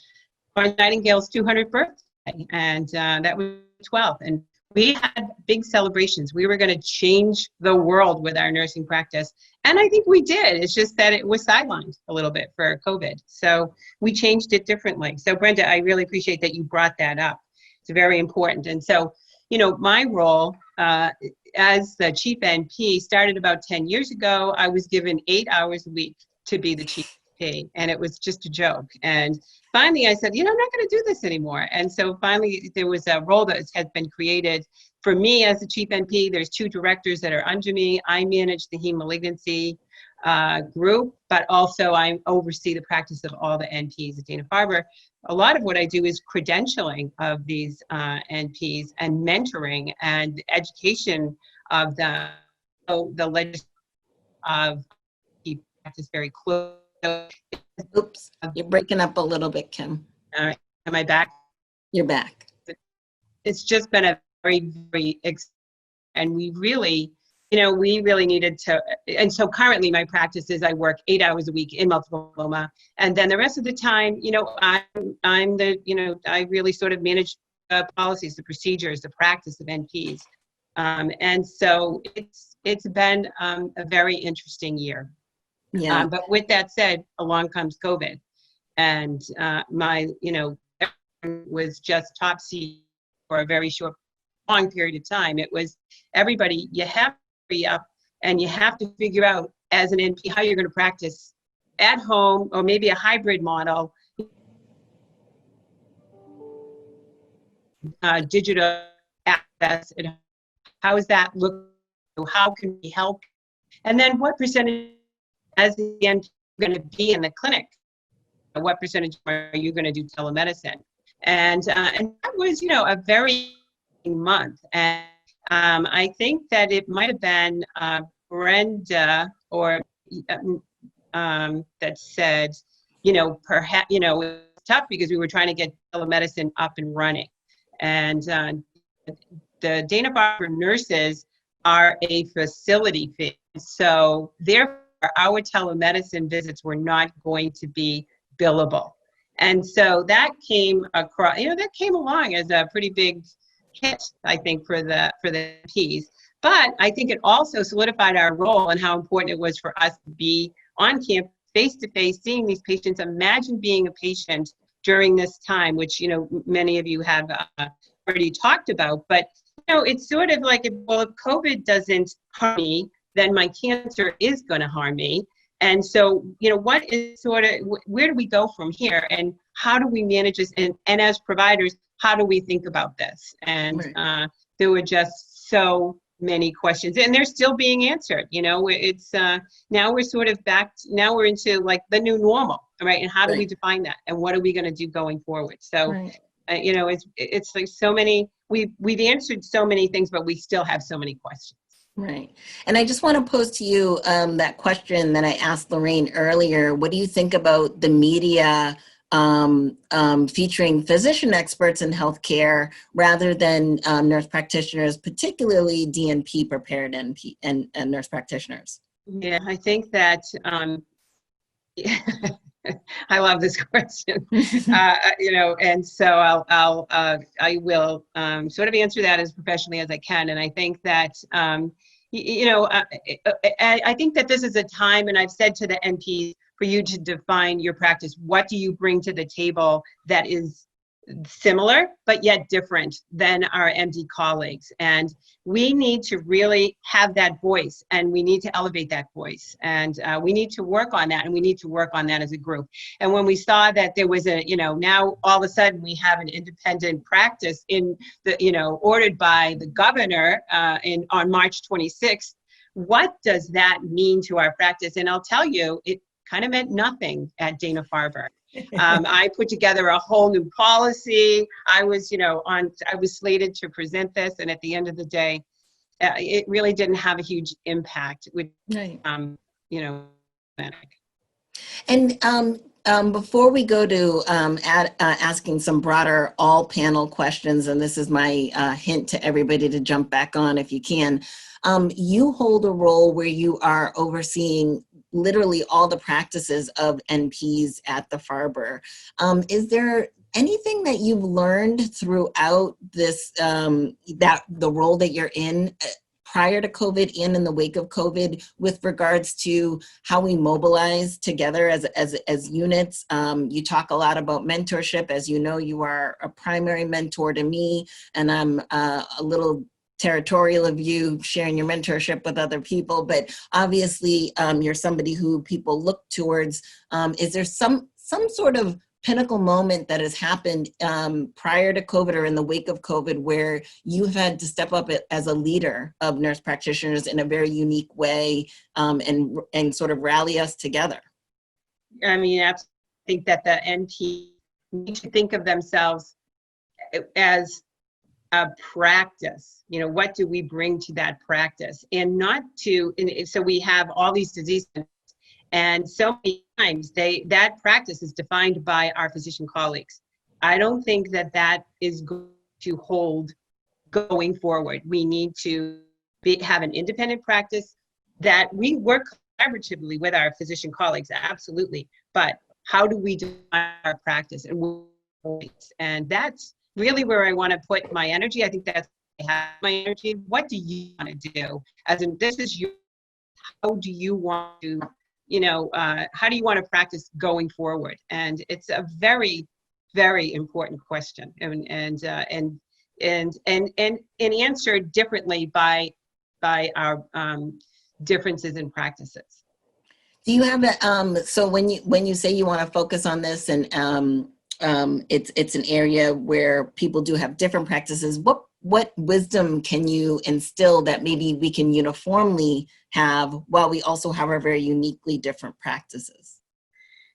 Florence Nightingale's 200th birthday, and that was 12th, and we had big celebrations. We were going to change the world with our nursing practice, and I think we did. It's just that it was sidelined a little bit for COVID, so we changed it differently. So Brenda, I really appreciate that you brought that up. It's very important, and so, you know, my role as the chief NP started about 10 years ago. I was given 8 hours a week to be the chief NP, and it was just a joke. And finally I said, you know, I'm not going to do this anymore. And so finally there was a role that has been created for me as the chief NP. There's 2 directors that are under me. I manage the heme malignancy group, but also I oversee the practice of all the NPs at Dana-Farber. A lot of what I do is credentialing of these NPs and mentoring and education of the legislation of practice very close. Oops, you're breaking up a little bit, Kim. All right, am I back? You're back. It's just been a very, very, and we really, you know, we really needed to, and so currently my practice is I work 8 hours a week in multiple myeloma, and then the rest of the time, you know, I'm the, you know, I really sort of manage policies, the procedures, the practice of NPs, and so it's been a very interesting year. Yeah. But with that said, along comes COVID, and my, you know, was just top secret for a very short long period of time. It was everybody, you have to hurry up and you have to figure out as an NP how you're going to practice at home or maybe a hybrid model, digital access. And how does that look? How can we help? And then what percentage as the NP going to be in the clinic? What percentage are you going to do telemedicine? And that was, a very month. And I think that it might have been Brenda or that said, perhaps, it was tough because we were trying to get telemedicine up and running. And the Dana-Farber nurses are a facility fee. So therefore, our telemedicine visits were not going to be billable. And so that came across, that came along as a pretty big hit, I think, for the MPs. But I think it also solidified our role and how important it was for us to be on campus, face-to-face, seeing these patients. Imagine being a patient during this time, which, many of you have already talked about. But, it's sort of like, if COVID doesn't harm me, then my cancer is going to harm me. And so, what is where do we go from here? And how do we manage this? And as providers, how do we think about this? And there were just so many questions, and they're still being answered. It's now we're sort of now we're into like the new normal, right? And how do we define that? And what are we going to do going forward? So, it's like so many, we've answered so many things, but we still have so many questions. Right. And I just want to pose to you that question that I asked Lorraine earlier. What do you think about the media featuring physician experts in healthcare rather than nurse practitioners, particularly DNP prepared NP and nurse practitioners? Yeah, I think that I love this question, and so I will sort of answer that as professionally as I can. And I think that, I think that this is a time, and I've said to the NPs, for you to define your practice. What do you bring to the table that is similar, but yet different than our MD colleagues? And we need to really have that voice, and we need to elevate that voice. And we need to work on that, and we need to work on that as a group. And when we saw that there was now all of a sudden we have an independent practice in the, ordered by the governor on March 26th, what does that mean to our practice? And I'll tell you, it kind of meant nothing at Dana-Farber. I put together a whole new policy. I was, I was slated to present this, and at the end of the day, it really didn't have a huge impact with, And before we go to asking some broader all-panel questions, and this is my hint to everybody to jump back on if you can, you hold a role where you are overseeing literally all the practices of NPs at the Farber. Is there anything that you've learned throughout this, that the role that you're in prior to COVID and in the wake of COVID with regards to how we mobilize together as units? You talk a lot about mentorship. As you know, you are a primary mentor to me, and I'm a little territorial of you sharing your mentorship with other people, but obviously you're somebody who people look towards. Is there some sort of pinnacle moment that has happened prior to COVID or in the wake of COVID where you've had to step up as a leader of nurse practitioners in a very unique way and sort of rally us together? I mean, I think that the NP need to think of themselves as a practice. What do we bring to that practice? And not to, so we have all these diseases, and so many times that practice is defined by our physician colleagues. I don't think that is going to hold going forward. We need to have an independent practice that we work collaboratively with our physician colleagues, absolutely. But how do we define our practice? And that's really where I want to put my energy. I think that's where I have my energy. What do you want to do? As in, this is you. How do you want to, how do you want to practice going forward? And it's a very, very important question. And and answered differently by our differences in practices. Do you have a, so when you say you want to focus on this and it's an area where people do have different practices, what wisdom can you instill that maybe we can uniformly have while we also have our very uniquely different practices?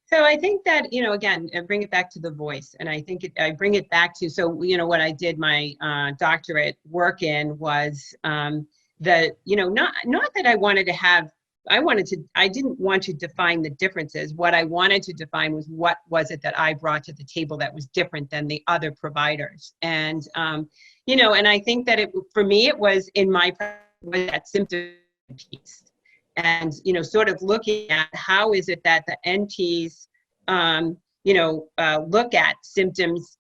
So I think that, again, I bring it back to the voice. And I think I bring it back to, so, what I did my doctorate work in was that, not that I wanted to have, I didn't want to define the differences. What I wanted to define was what was it that I brought to the table that was different than the other providers. And, and I think that for me, it was in my practice, that symptom piece. And, sort of looking at how is it that the NPs, look at symptoms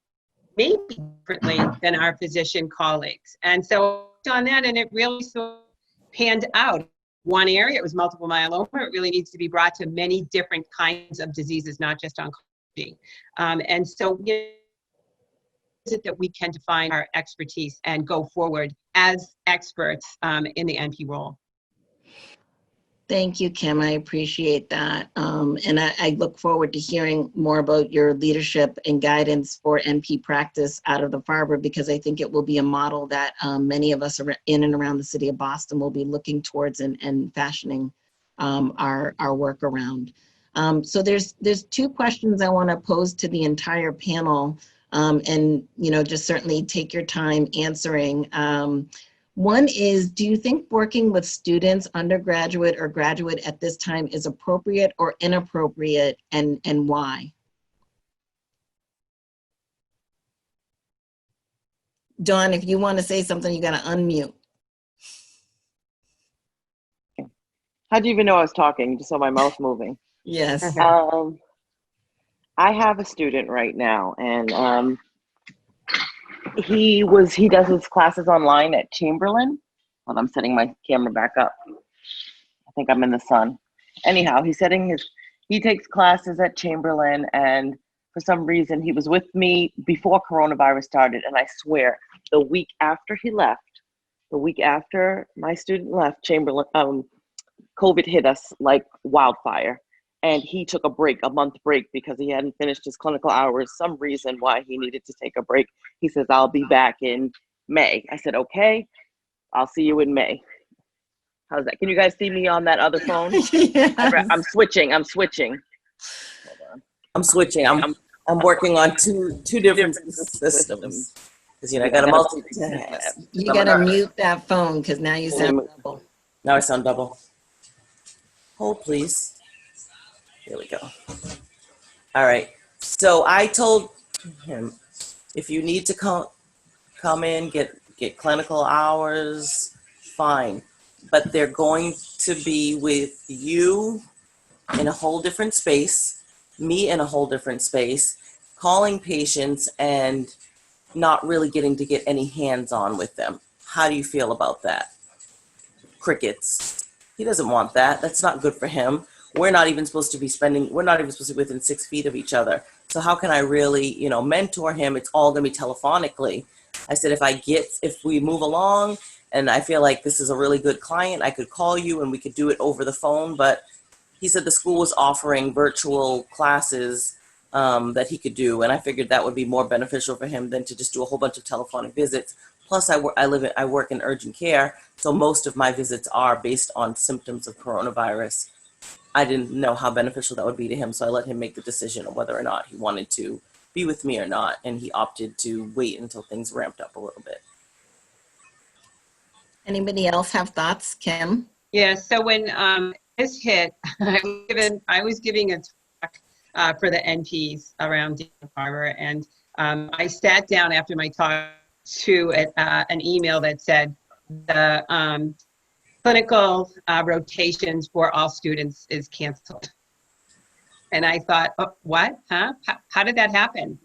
maybe differently than our physician colleagues. And so on that, and it really sort of panned out. One area, it was multiple myeloma. It really needs to be brought to many different kinds of diseases, not just oncology. And so, is it that we can define our expertise and go forward as experts in the NP role? Thank you, Kim. I appreciate that. And I look forward to hearing more about your leadership and guidance for NP practice out of the Farber, because I think it will be a model that many of us in and around the city of Boston will be looking towards and fashioning our work around. So there's two questions I want to pose to the entire panel, and just certainly take your time answering. One is, do you think working with students, undergraduate or graduate at this time is appropriate or inappropriate, and why? Dawn, if you want to say something, you got to unmute. How do you even know I was talking? Just saw my mouth moving. Yes. I have a student right now, and he does his classes online at Chamberlain. Hold on, I'm setting my camera back up. I think I'm in the sun. Anyhow, he takes classes at Chamberlain, and for some reason he was with me before coronavirus started, and I swear the week after my student left Chamberlain, COVID hit us like wildfire. And he took a month break because he hadn't finished his clinical hours, some reason why he needed to take a break. He says, I'll be back in May. I said, okay, I'll see you in May. How's that? Can you guys see me on that other phone? Yes. I'm switching. Hold on. I'm switching. I'm working on two different systems. Because, I got to multitask. You got to mute that phone because now you sound double. Now I sound double. Hold, please. Here we go. All right. So I told him, if you need to come in, get clinical hours, fine. But they're going to be with you in a whole different space, me in a whole different space, calling patients and not really getting to get any hands-on with them. How do you feel about that? Crickets. He doesn't want that. That's not good for him. We're not even supposed to be within 6 feet of each other. So how can I really, mentor him? It's all going to be telephonically. I said, if we move along and I feel like this is a really good client, I could call you and we could do it over the phone. But he said the school was offering virtual classes that he could do. And I figured that would be more beneficial for him than to just do a whole bunch of telephonic visits. Plus I work in urgent care. So most of my visits are based on symptoms of coronavirus. I didn't know how beneficial that would be to him, so I let him make the decision of whether or not he wanted to be with me or not, and he opted to wait until things ramped up a little bit. Anybody else have thoughts, Kim? Yeah, so when this hit, I was giving a talk for the NPs around Dana-Farber, and I sat down after my talk to an email that said the clinical rotations for all students is canceled. And I thought, oh, what? Huh? How did that happen?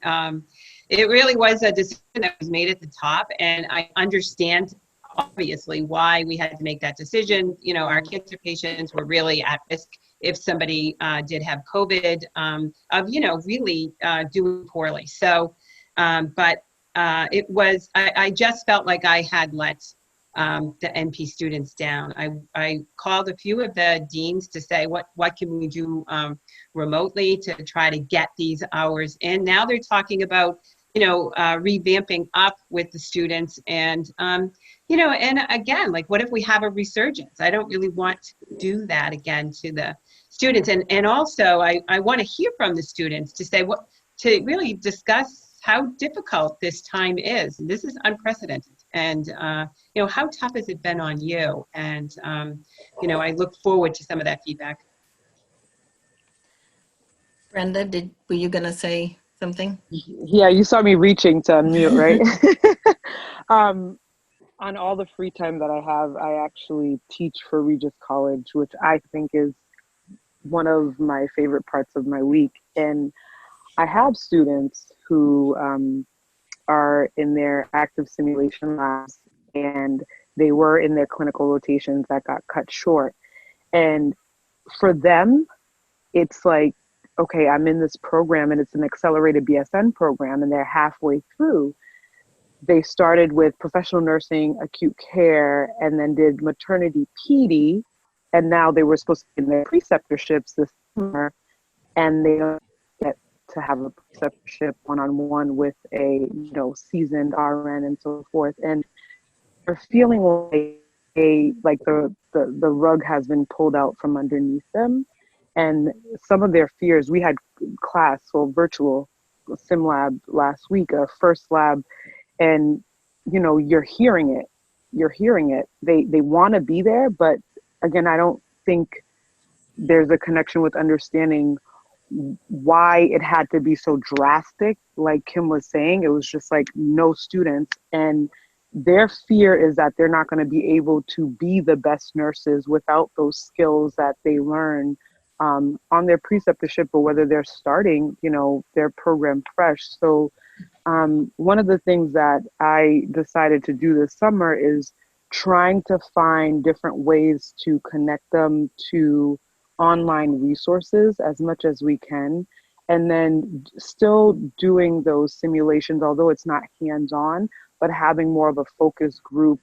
It really was a decision that was made at the top, and I understand obviously why we had to make that decision. Our cancer patients were really at risk if somebody did have COVID, of really doing poorly. So, but I just felt like I had let the NP students down. I called a few of the deans to say, what can we do remotely to try to get these hours in? Now they're talking about, revamping up with the students and, and again, like, what if we have a resurgence? I don't really want to do that again to the students. And also I want to hear from the students to say to really discuss how difficult this time is. This is unprecedented. And, how tough has it been on you? And, I look forward to some of that feedback. Brenda, were you going to say something? Yeah, you saw me reaching to unmute, right? On all the free time that I have, I actually teach for Regis College, which I think is one of my favorite parts of my week. And I have students who are in their active simulation labs, and they were in their clinical rotations that got cut short. And for them, it's like, okay, I'm in this program and it's an accelerated BSN program and they're halfway through. They started with professional nursing, acute care, and then did maternity PD. And now they were supposed to be in their preceptorships this summer, and they don't get to have a preceptorship one-on-one with a seasoned RN and so forth. And they're feeling like the rug has been pulled out from underneath them. And some of their fears, we had class, so virtual sim lab last week, a first lab, and you're hearing it. They want to be there, but again, I don't think there's a connection with understanding why it had to be so drastic. Like Kim was saying, it was just like no students, and their fear is that they're not going to be able to be the best nurses without those skills that they learn on their preceptorship, or whether they're starting their program fresh. So one of the things that I decided to do this summer is trying to find different ways to connect them to online resources as much as we can, and then still doing those simulations, although it's not hands-on, but having more of a focus group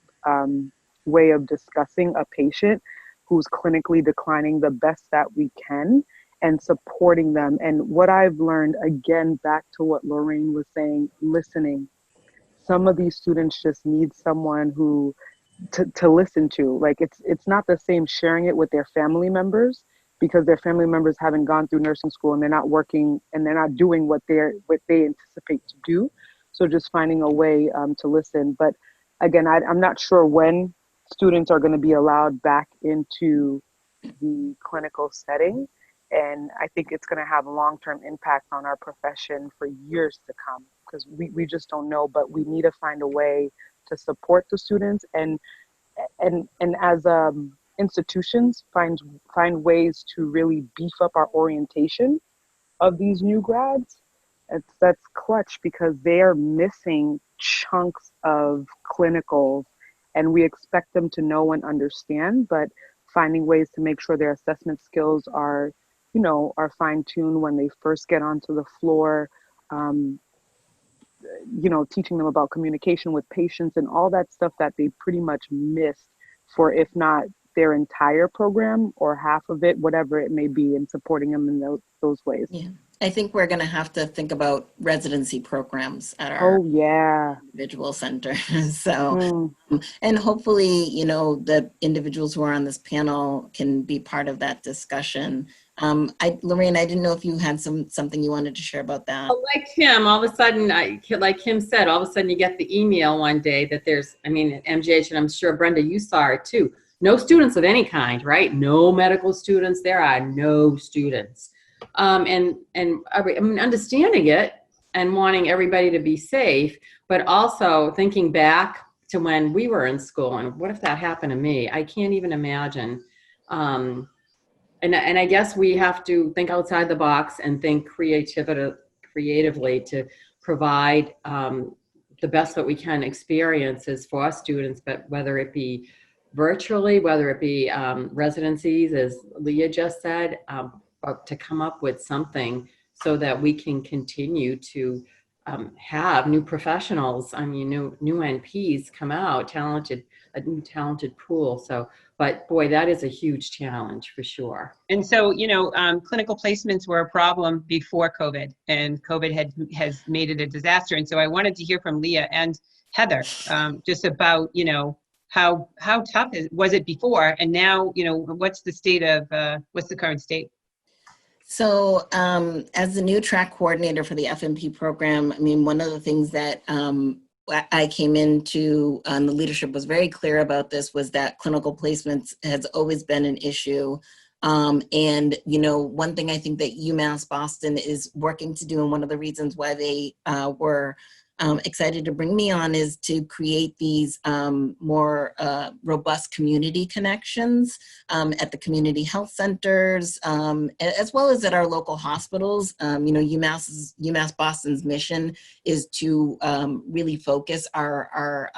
way of discussing a patient who's clinically declining the best that we can and supporting them. And what I've learned, again, back to what Lorraine was saying, listening. Some of these students just need someone who to listen to. Like it's not the same sharing it with their family members, because their family members haven't gone through nursing school and they're not working and they're not doing what they anticipate to do. So just finding a way to listen. But again, I'm not sure when students are going to be allowed back into the clinical setting. And I think it's going to have a long-term impact on our profession for years to come, because we just don't know, but we need to find a way to support the students and as institutions find ways to really beef up our orientation of these new grads. That's clutch, because they are missing chunks of clinicals, and we expect them to know and understand, but finding ways to make sure their assessment skills are fine-tuned when they first get onto the floor, teaching them about communication with patients and all that stuff that they pretty much missed for, if not their entire program or half of it, whatever it may be, and supporting them in those ways. Yeah. I think we're going to have to think about residency programs at our individual centers. So, and hopefully, the individuals who are on this panel can be part of that discussion. Lorraine, I didn't know if you had something you wanted to share about that. Well, like Kim, all of a sudden, like Kim said, all of a sudden you get the email one day that there's, at MGH, and I'm sure Brenda, you saw it too. No students of any kind, right? No medical students. There are no students. And understanding it and wanting everybody to be safe, but also thinking back to when we were in school and what if that happened to me? I can't even imagine. And I guess we have to think outside the box and think creatively to provide the best that we can experiences for our students, but whether it be virtually, whether it be residencies, as Leah just said, to come up with something so that we can continue to have new professionals. I mean, new NPs come out, a new talented pool. So, but boy, that is a huge challenge for sure. And so, clinical placements were a problem before COVID, and COVID has made it a disaster. And so I wanted to hear from Leah and Heather just about, how tough was it before, and now, what's the current state? So as the new track coordinator for the FMP program, I mean, one of the things that I came into, the leadership was very clear about this, was that clinical placements has always been an issue. And, one thing I think that UMass Boston is working to do, and one of the reasons why they were excited to bring me on, is to create these more robust community connections at the community health centers, as well as at our local hospitals. UMass Boston's mission is to really focus our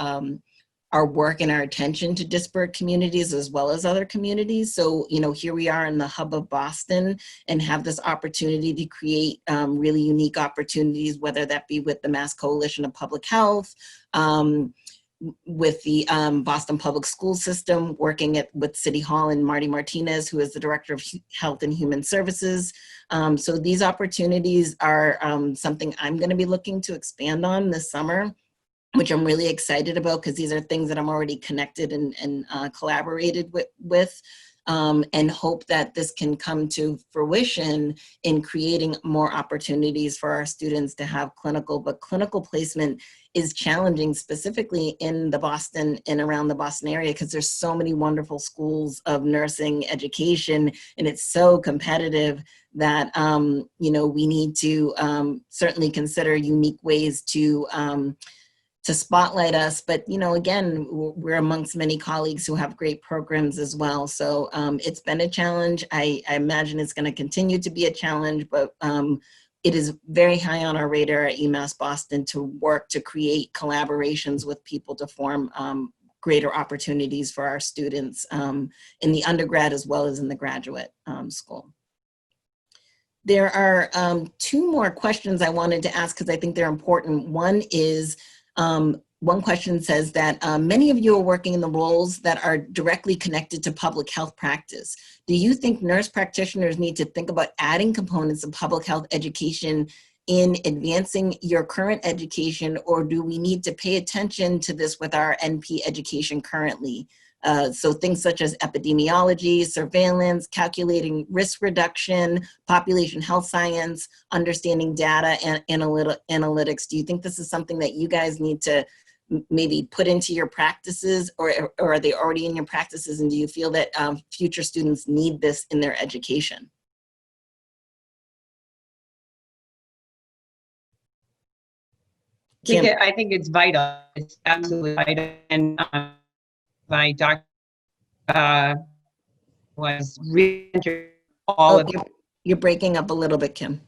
work and our attention to disparate communities as well as other communities. So, here we are in the hub of Boston and have this opportunity to create really unique opportunities, whether that be with the Mass Coalition of Public Health, with the Boston Public School System, working with City Hall and Marty Martinez, who is the Director of Health and Human Services. So these opportunities are something I'm going to be looking to expand on this summer, which I'm really excited about, because these are things that I'm already connected and collaborated with, and hope that this can come to fruition in creating more opportunities for our students to have but clinical placement is challenging, specifically in the Boston and around the Boston area, because there's so many wonderful schools of nursing education, and it's so competitive that, we need to certainly consider unique ways to spotlight us. But, again, we're amongst many colleagues who have great programs as well. So it's been a challenge. I imagine it's going to continue to be a challenge, but it is very high on our radar at UMass Boston to work to create collaborations with people to form greater opportunities for our students in the undergrad as well as in the graduate school. There are two more questions I wanted to ask, because I think they're important. One is, one question says that many of you are working in the roles that are directly connected to public health practice. Do you think nurse practitioners need to think about adding components of public health education in advancing your current education, or do we need to pay attention to this with our NP education currently? So things such as epidemiology, surveillance, calculating risk reduction, population health science, understanding data and analytics. Do you think this is something that you guys need to maybe put into your practices, or are they already in your practices? And do you feel that future students need this in their education? I think it's vital. It's absolutely vital. And my doctor was really all of You're breaking up a little bit, Kim.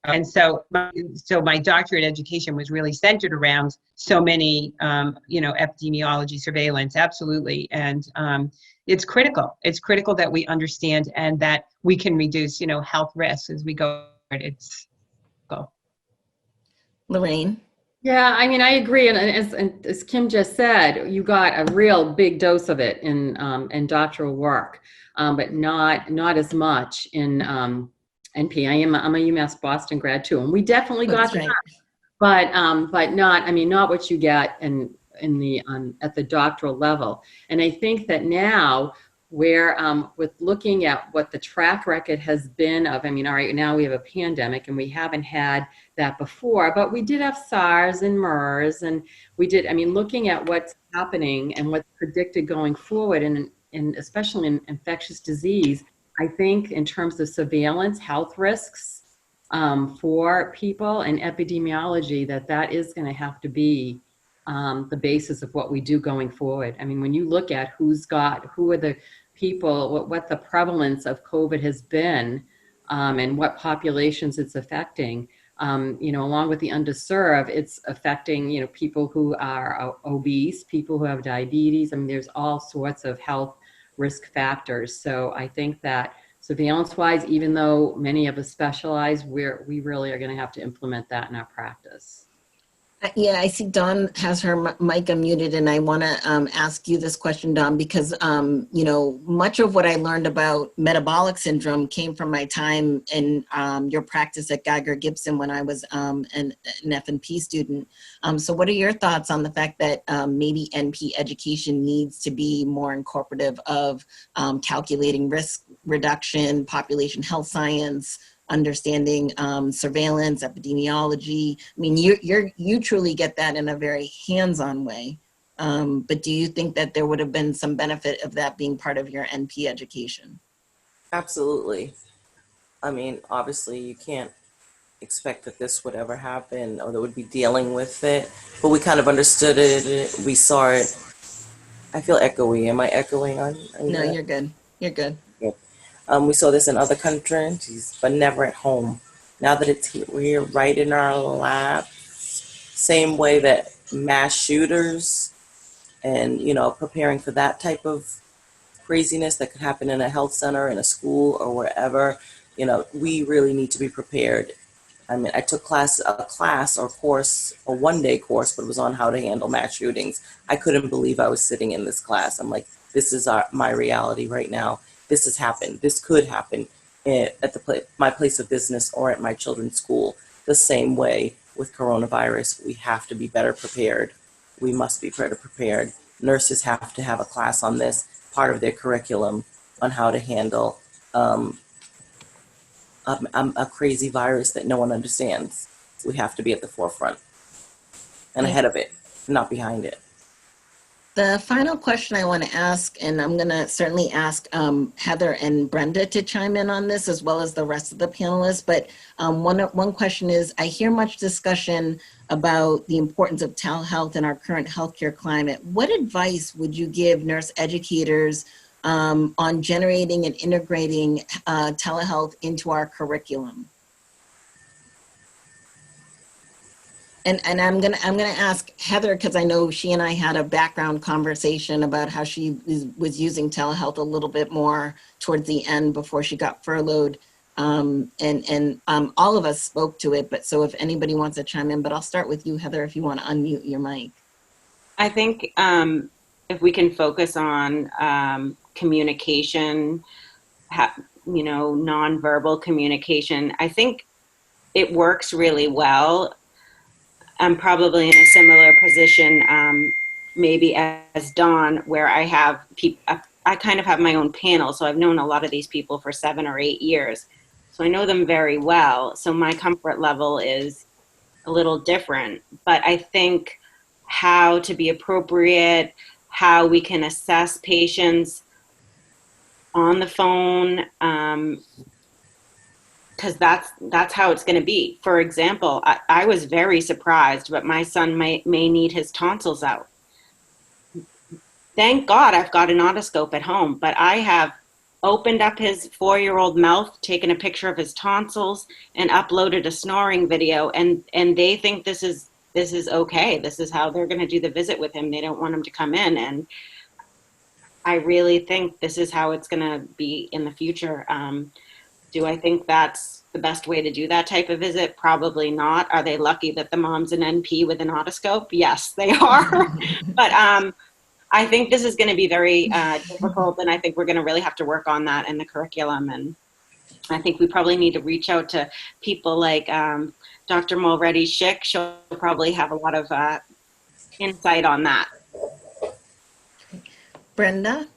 And so my doctorate education was really centered around so many, epidemiology, surveillance, absolutely. And it's critical. It's critical that we understand and that we can reduce, health risks as we go. It's go. Lorraine? Yeah, I mean, I agree. And as Kim just said, you got a real big dose of it in doctoral work, but not as much in NP. I'm a UMass Boston grad too, and we definitely got that, right. But not what you get in the at the doctoral level. And I think that now we're with looking at what the track record has been of. I mean, all right, now we have a pandemic, and we haven't had that before, but we did have SARS and MERS, and we did. I mean, looking at what's happening and what's predicted going forward, and especially in infectious disease. I think in terms of surveillance, health risks for people, and epidemiology, that is going to have to be the basis of what we do going forward. I mean, when you look at who are the people, what the prevalence of COVID has been, and what populations it's affecting, along with the underserved, it's affecting, people who are obese, people who have diabetes. I mean, there's all sorts of health risk factors. So I think that Surveillance-wise, even though many of us specialize, we really are going to have to implement that in our practice. Yeah, I see Dawn has her mic unmuted, and I want to ask you this question, Dawn, because you know, much of what I learned about metabolic syndrome came from my time in your practice at Geiger Gibson when I was an F&P student. So what are your thoughts on the fact that maybe NP education needs to be more incorporative of calculating risk reduction, population health science, understanding surveillance, epidemiology? I mean, you truly get that in a very hands-on way. But do you think that there would have been some benefit of that being part of your NP education? Absolutely. I mean, obviously, you can't expect that this would ever happen or that we'd be dealing with it, but we kind of understood it. We saw it. I feel echoey. Am I echoing on? No, you're good. You're good. Good. We saw this in other countries, but never at home. Now that it's here, we're right in our lap. Same way that mass shooters and, you know, preparing for that type of craziness that could happen in a health center, in a school, or wherever, you know, we really need to be prepared. I mean, I took a class or course, a one-day course, but it was on how to handle mass shootings. I couldn't believe I was sitting in this class. I'm like, this is my reality right now. This has happened. This could happen at my place of business or at my children's school. The same way with coronavirus, we have to be better prepared. We must be better prepared. Nurses have to have a class on this, part of their curriculum, on how to handle a crazy virus that no one understands. We have to be at the forefront and ahead of it, not behind it. The final question I want to ask, and I'm going to certainly ask Heather and Brenda to chime in on this, as well as the rest of the panelists. But one question is, I hear much discussion about the importance of telehealth in our current healthcare climate. What advice would you give nurse educators on generating and integrating telehealth into our curriculum? And I'm gonna ask Heather, because I know she and I had a background conversation about how she was using telehealth a little bit more towards the end before she got furloughed. All of us spoke to it, but so if anybody wants to chime in, but I'll start with you, Heather, if you want to unmute your mic. I think if we can focus on communication, you know, nonverbal communication, I think it works really well. I'm probably in a similar position, maybe as Dawn, where I have I kind of have my own panel. So I've known a lot of these people for 7 or 8 years. So I know them very well. So my comfort level is a little different, but I think how to be appropriate, how we can assess patients on the phone, because that's how it's going to be. For example, I was very surprised, but my son may need his tonsils out. Thank God I've got an otoscope at home, but I have opened up his 4-year-old mouth, taken a picture of his tonsils, and uploaded a snoring video, and they think this is okay. This is how they're going to do the visit with him. They don't want him to come in, and I really think this is how it's going to be in the future. Do I think that's the best way to do that type of visit? Probably not. Are they lucky that the mom's an NP with an otoscope? Yes, they are. But I think this is going to be very difficult, and I think we're going to really have to work on that in the curriculum. And I think we probably need to reach out to people like Dr. Mulready Schick. She'll probably have a lot of insight on that. Brenda?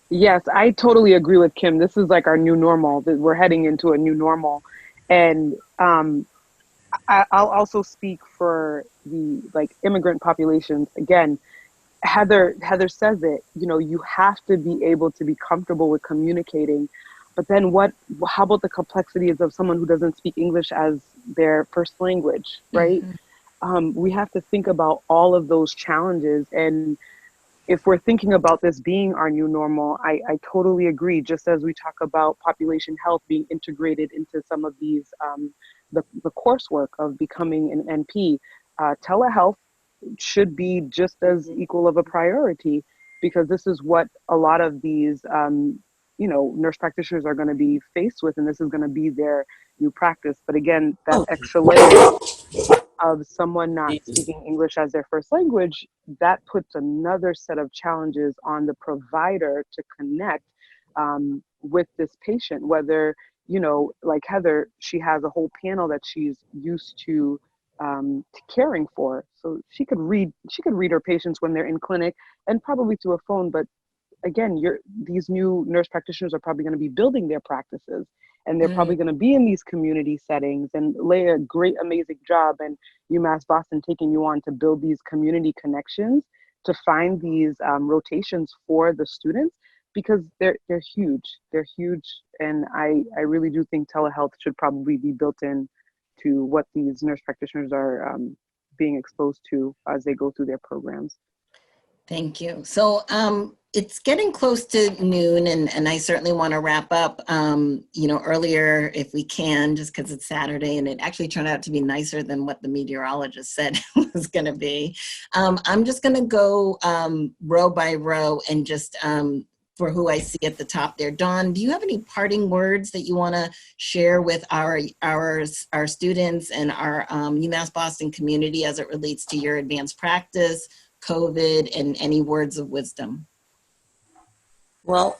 Yes, I totally agree with Kim. This is like our new normal. That we're heading into a new normal. And I'll also speak for the immigrant populations. Again, Heather says it, you know, you have to be able to be comfortable with communicating. But then how about the complexities of someone who doesn't speak English as their first language, right? Mm-hmm. We have to think about all of those challenges. And if we're thinking about this being our new normal, I totally agree. Just as we talk about population health being integrated into some of these, the coursework of becoming an NP, telehealth should be just as equal of a priority, because this is what a lot of these nurse practitioners are going to be faced with, and this is going to be their new practice. But again, that Oh, extra layer of someone not geez. speaking English as their first language, that puts another set of challenges on the provider to connect with this patient, whether, like Heather, she has a whole panel that she's used to caring for. So she could read her patients when they're in clinic and probably through a phone, but again, these new nurse practitioners are probably going to be building their practices, and they're probably going to be in these community settings. And Leah, great, amazing job, and UMass Boston taking you on to build these community connections to find these rotations for the students, because they're huge. They're huge, and I really do think telehealth should probably be built in to what these nurse practitioners are being exposed to as they go through their programs. Thank you. So it's getting close to noon, and I certainly want to wrap up, earlier if we can, just because it's Saturday, and it actually turned out to be nicer than what the meteorologist said it was going to be. I'm just going to go row by row and just for who I see at the top there. Dawn, do you have any parting words that you want to share with our students and our UMass Boston community as it relates to your advanced practice, COVID, and any words of wisdom? Well,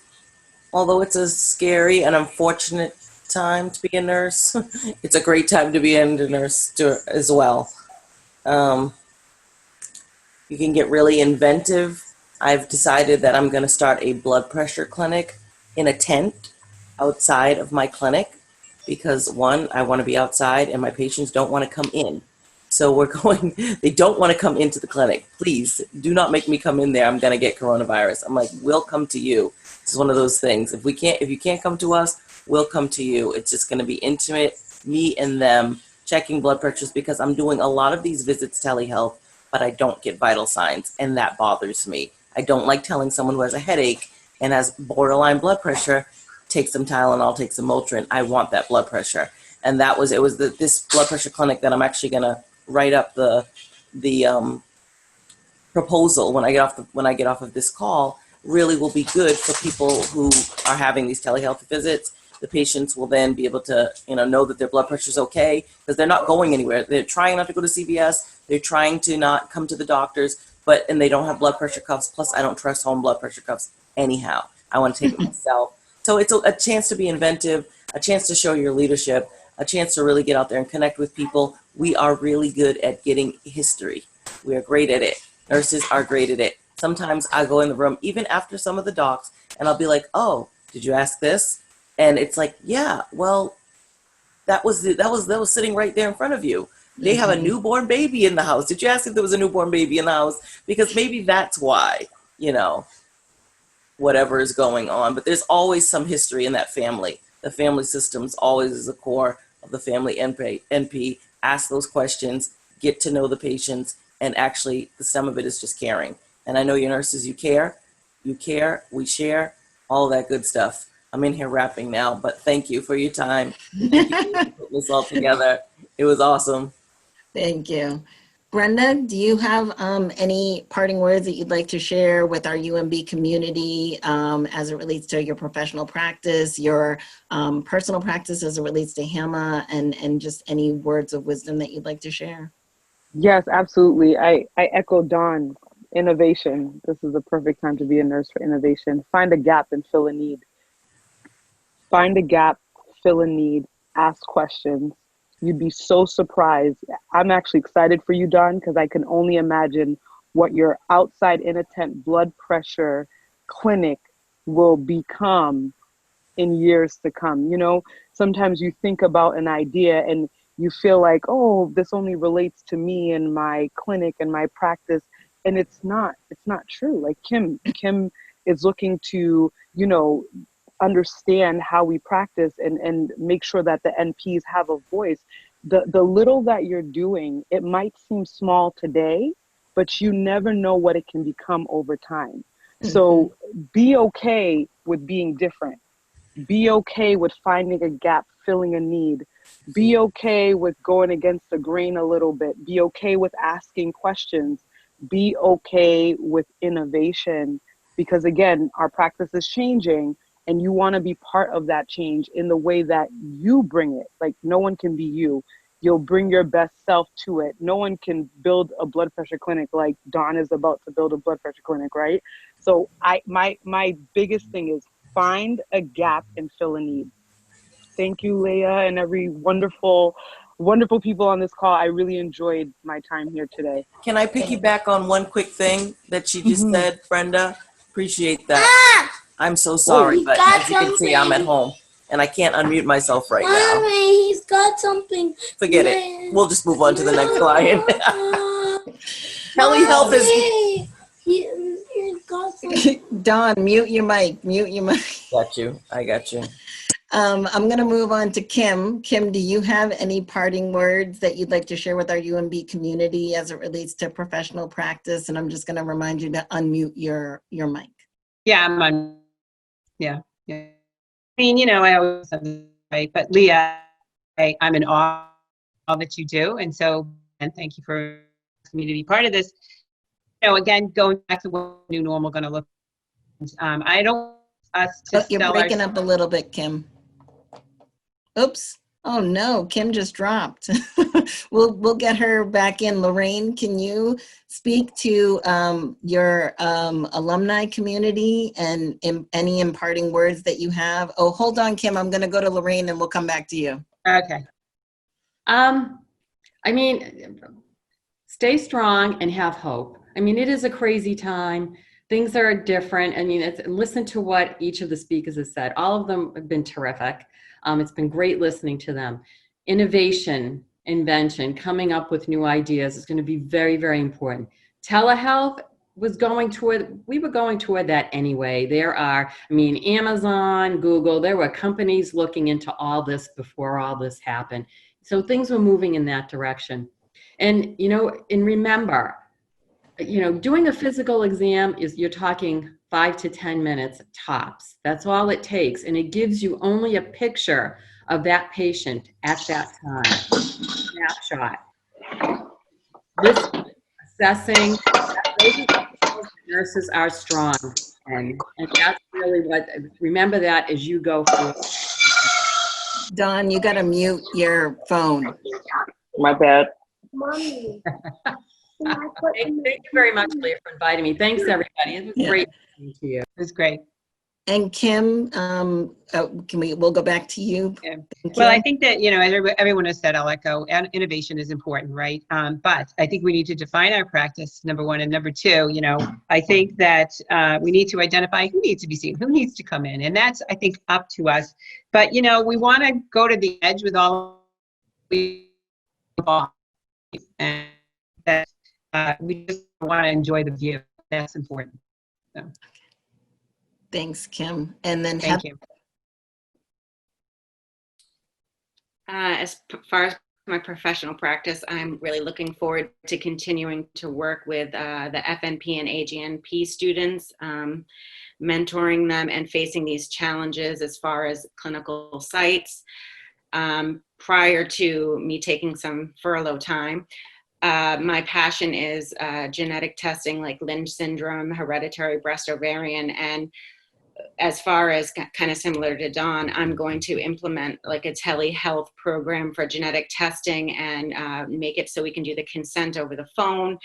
although it's a scary and unfortunate time to be a nurse, it's a great time to be a nurse as well. You can get really inventive. I've decided that I'm going to start a blood pressure clinic in a tent outside of my clinic because, one, I want to be outside and my patients don't want to come in. So they don't want to come into the clinic. Please do not make me come in there. I'm going to get coronavirus. I'm like, we'll come to you. It's one of those things. If you can't come to us, we'll come to you. It's just going to be intimate, me and them, checking blood pressures, because I'm doing a lot of these visits telehealth, but I don't get vital signs, and that bothers me. I don't like telling someone who has a headache and has borderline blood pressure, take some Tylenol, take some Motrin. I want that blood pressure. And this blood pressure clinic that I'm actually going to write up the proposal when I get off of this call really will be good for people who are having these telehealth visits. The patients will then be able to know that their blood pressure is okay because they're not going anywhere. They're trying not to go to CVS. They're trying to not come to the doctors, and they don't have blood pressure cuffs. Plus, I don't trust home blood pressure cuffs anyhow. I want to take it myself. So it's a chance to be inventive, a chance to show your leadership, a chance to really get out there and connect with people. We are really good at getting history. We are great at it. Nurses are great at it. Sometimes I go in the room, even after some of the docs, and I'll be like, oh, did you ask this? And it's like, yeah, well, that was sitting right there in front of you. They have a newborn baby in the house. Did you ask if there was a newborn baby in the house? Because maybe that's why, whatever is going on. But there's always some history in that family. The family systems always is the core of the family NP. Ask those questions, get to know the patients, and actually the sum of it is just caring. And I know your nurses, you care, we share, all that good stuff. I'm in here rapping now, but thank you for your time. Thank you for putting this all together. It was awesome. Thank you. Brenda, do you have any parting words that you'd like to share with our UMB community as it relates to your professional practice, your personal practice as it relates to HAMA, and just any words of wisdom that you'd like to share? Yes, absolutely. I echo Dawn. Innovation. This is the perfect time to be a nurse for innovation. Find a gap and fill a need. Find a gap, fill a need, ask questions. You'd be so surprised. I'm actually excited for you, Dawn, because I can only imagine what your outside in a tent blood pressure clinic will become in years to come. Sometimes you think about an idea and you feel like, oh, this only relates to me and my clinic and my practice. And it's not true. Like Kim is looking to, understand how we practice and make sure that the NPs have a voice. The little that you're doing, it might seem small today, but you never know what it can become over time. Mm-hmm. So be okay with being different. Be okay with finding a gap, filling a need. Be okay with going against the grain a little bit. Be okay with asking questions. Be okay with innovation. Because again, our practice is changing. and you want to be part of that change in the way that you bring it. Like, no one can be you. You'll bring your best self to it. No one can build a blood pressure clinic like Dawn is about to build a blood pressure clinic, right? So my biggest thing is find a gap and fill a need. Thank you, Leah, and every wonderful people on this call. I really enjoyed my time here today. Can I piggyback on one quick thing that she just said, Brenda? Appreciate that. I'm so sorry, but as you can see, I'm at home and I can't unmute myself right now. Mommy, he's got something. Forget it. We'll just move on to the next client. Kelly Health is. He's got something. Dawn, mute your mic. Mute your mic. Got you. I got you. I'm going to move on to Kim. Kim, do you have any parting words that you'd like to share with our UMB community as it relates to professional practice? And I'm just going to remind you to unmute your mic. Yeah, I'm on. Yeah. I mean, you know, I always have this, right? But Leah, I'm in awe of all that you do. And so, and thank you for me to be part of this. You know, again, going back to what new normal going to look. I don't want us to You're breaking up a little bit, Kim. Oops. Oh no, Kim just dropped. We'll get her back in. Lorraine, can you speak to your alumni community and any imparting words that you have? Oh, hold on, Kim. I'm going to go to Lorraine and we'll come back to you. Okay. I mean, stay strong and have hope. I mean, it is a crazy time. Things are different. I mean, listen to what each of the speakers has said. All of them have been terrific. It's been great listening to them. Innovation, invention, coming up with new ideas is going to be very, very important. Telehealth we were going toward that anyway. There are, I mean, Amazon, Google, there were companies looking into all this before all this happened. So things were moving in that direction. And, you know, and remember, you know, doing a physical exam you're talking 5 to 10 minutes tops. That's all it takes. And it gives you only a picture of that patient at that time. Snapshot. This assessing, nurses are strong. And that's really what, remember that as you go through. Dawn, you got to mute your phone. My bad. Mommy. Thank you very much, Leah, for inviting me. Thanks, everybody. It was great listening to you. It was great. And Kim, we'll go back to you. Yeah. Well, I think that, you know, as everyone has said, I'll echo, innovation is important, right? But I think we need to define our practice, number one, and number two, you know, I think that we need to identify who needs to be seen, who needs to come in, and that's, I think, up to us. But, you know, we want to go to the edge with all we and that we just want to enjoy the view. That's important. So. Thanks, Kim. And then Thank you. As far as my professional practice, I'm really looking forward to continuing to work with the FNP and AGNP students, mentoring them and facing these challenges as far as clinical sites. Prior to me taking some furlough time, my passion is genetic testing like Lynch syndrome, hereditary breast ovarian, and as far as kind of similar to Dawn, I'm going to implement like a telehealth program for genetic testing and make it so we can do the consent over the phone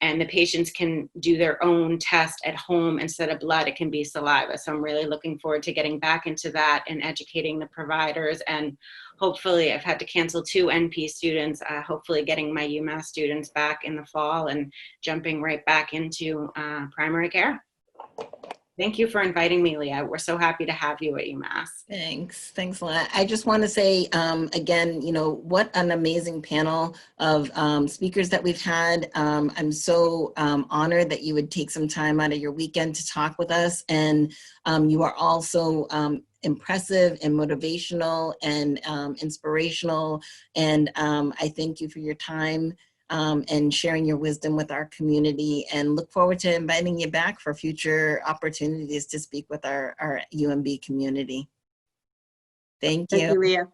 and the patients can do their own test at home. Instead of blood, it can be saliva. So I'm really looking forward to getting back into that and educating the providers. And hopefully, I've had to cancel 2 NP students, hopefully getting my UMass students back in the fall and jumping right back into primary care. Thank you for inviting me, Leah. We're so happy to have you at UMass. Thanks a lot. I just want to say, again, you know, what an amazing panel of speakers that we've had. I'm so honored that you would take some time out of your weekend to talk with us. And you are also impressive and motivational and inspirational. And I thank you for your time and sharing your wisdom with our community, and look forward to inviting you back for future opportunities to speak with our UMB community. Thank you. Thank you, Leah.